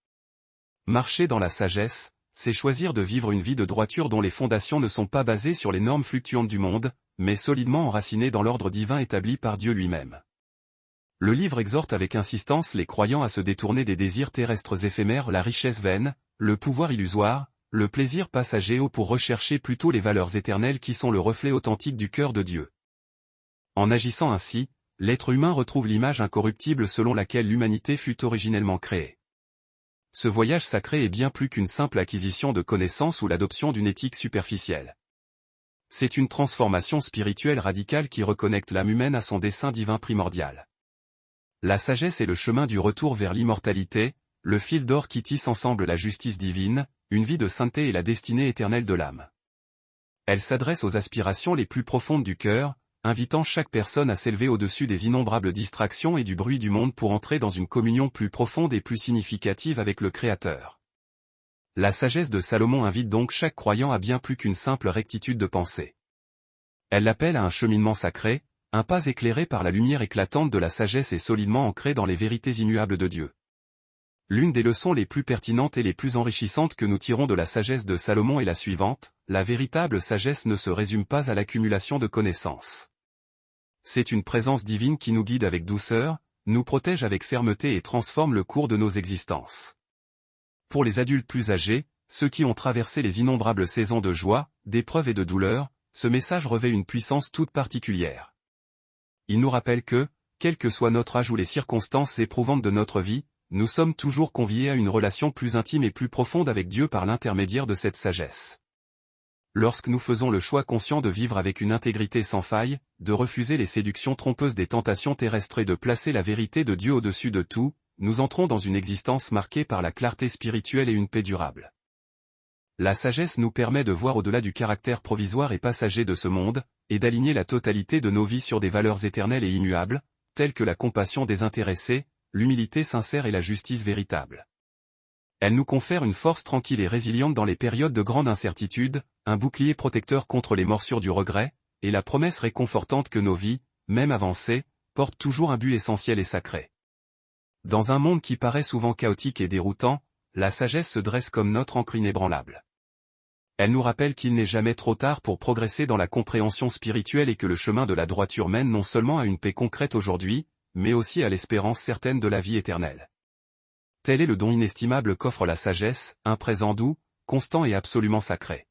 [SPEAKER 1] Marcher dans la sagesse, c'est choisir de vivre une vie de droiture dont les fondations ne sont pas basées sur les normes fluctuantes du monde, mais solidement enracinées dans l'ordre divin établi par Dieu lui-même. Le livre exhorte avec insistance les croyants à se détourner des désirs terrestres éphémères, la richesse vaine, le pouvoir illusoire, le plaisir passager pour rechercher plutôt les valeurs éternelles qui sont le reflet authentique du cœur de Dieu. En agissant ainsi, l'être humain retrouve l'image incorruptible selon laquelle l'humanité fut originellement créée. Ce voyage sacré est bien plus qu'une simple acquisition de connaissances ou l'adoption d'une éthique superficielle. C'est une transformation spirituelle radicale qui reconnecte l'âme humaine à son dessein divin primordial. La sagesse est le chemin du retour vers l'immortalité, le fil d'or qui tisse ensemble la justice divine, une vie de sainteté et la destinée éternelle de l'âme. Elle s'adresse aux aspirations les plus profondes du cœur, invitant chaque personne à s'élever au-dessus des innombrables distractions et du bruit du monde pour entrer dans une communion plus profonde et plus significative avec le Créateur. La sagesse de Salomon invite donc chaque croyant à bien plus qu'une simple rectitude de pensée. Elle l'appelle à un cheminement sacré, un pas éclairé par la lumière éclatante de la sagesse et solidement ancré dans les vérités immuables de Dieu. L'une des leçons les plus pertinentes et les plus enrichissantes que nous tirons de la sagesse de Salomon est la suivante: la véritable sagesse ne se résume pas à l'accumulation de connaissances. C'est une présence divine qui nous guide avec douceur, nous protège avec fermeté et transforme le cours de nos existences. Pour les adultes plus âgés, ceux qui ont traversé les innombrables saisons de joie, d'épreuves et de douleur, ce message revêt une puissance toute particulière. Il nous rappelle que, quel que soit notre âge ou les circonstances éprouvantes de notre vie, nous sommes toujours conviés à une relation plus intime et plus profonde avec Dieu par l'intermédiaire de cette sagesse. Lorsque nous faisons le choix conscient de vivre avec une intégrité sans faille, de refuser les séductions trompeuses des tentations terrestres et de placer la vérité de Dieu au-dessus de tout, nous entrons dans une existence marquée par la clarté spirituelle et une paix durable. La sagesse nous permet de voir au-delà du caractère provisoire et passager de ce monde, et d'aligner la totalité de nos vies sur des valeurs éternelles et immuables, telles que la compassion désintéressée, l'humilité sincère et la justice véritable. Elle nous confère une force tranquille et résiliente dans les périodes de grande incertitude, un bouclier protecteur contre les morsures du regret, et la promesse réconfortante que nos vies, même avancées, portent toujours un but essentiel et sacré. Dans un monde qui paraît souvent chaotique et déroutant, la sagesse se dresse comme notre ancre inébranlable. Elle nous rappelle qu'il n'est jamais trop tard pour progresser dans la compréhension spirituelle et que le chemin de la droiture mène non seulement à une paix concrète aujourd'hui, mais aussi à l'espérance certaine de la vie éternelle. Tel est le don inestimable qu'offre la sagesse, un présent doux, constant et absolument sacré.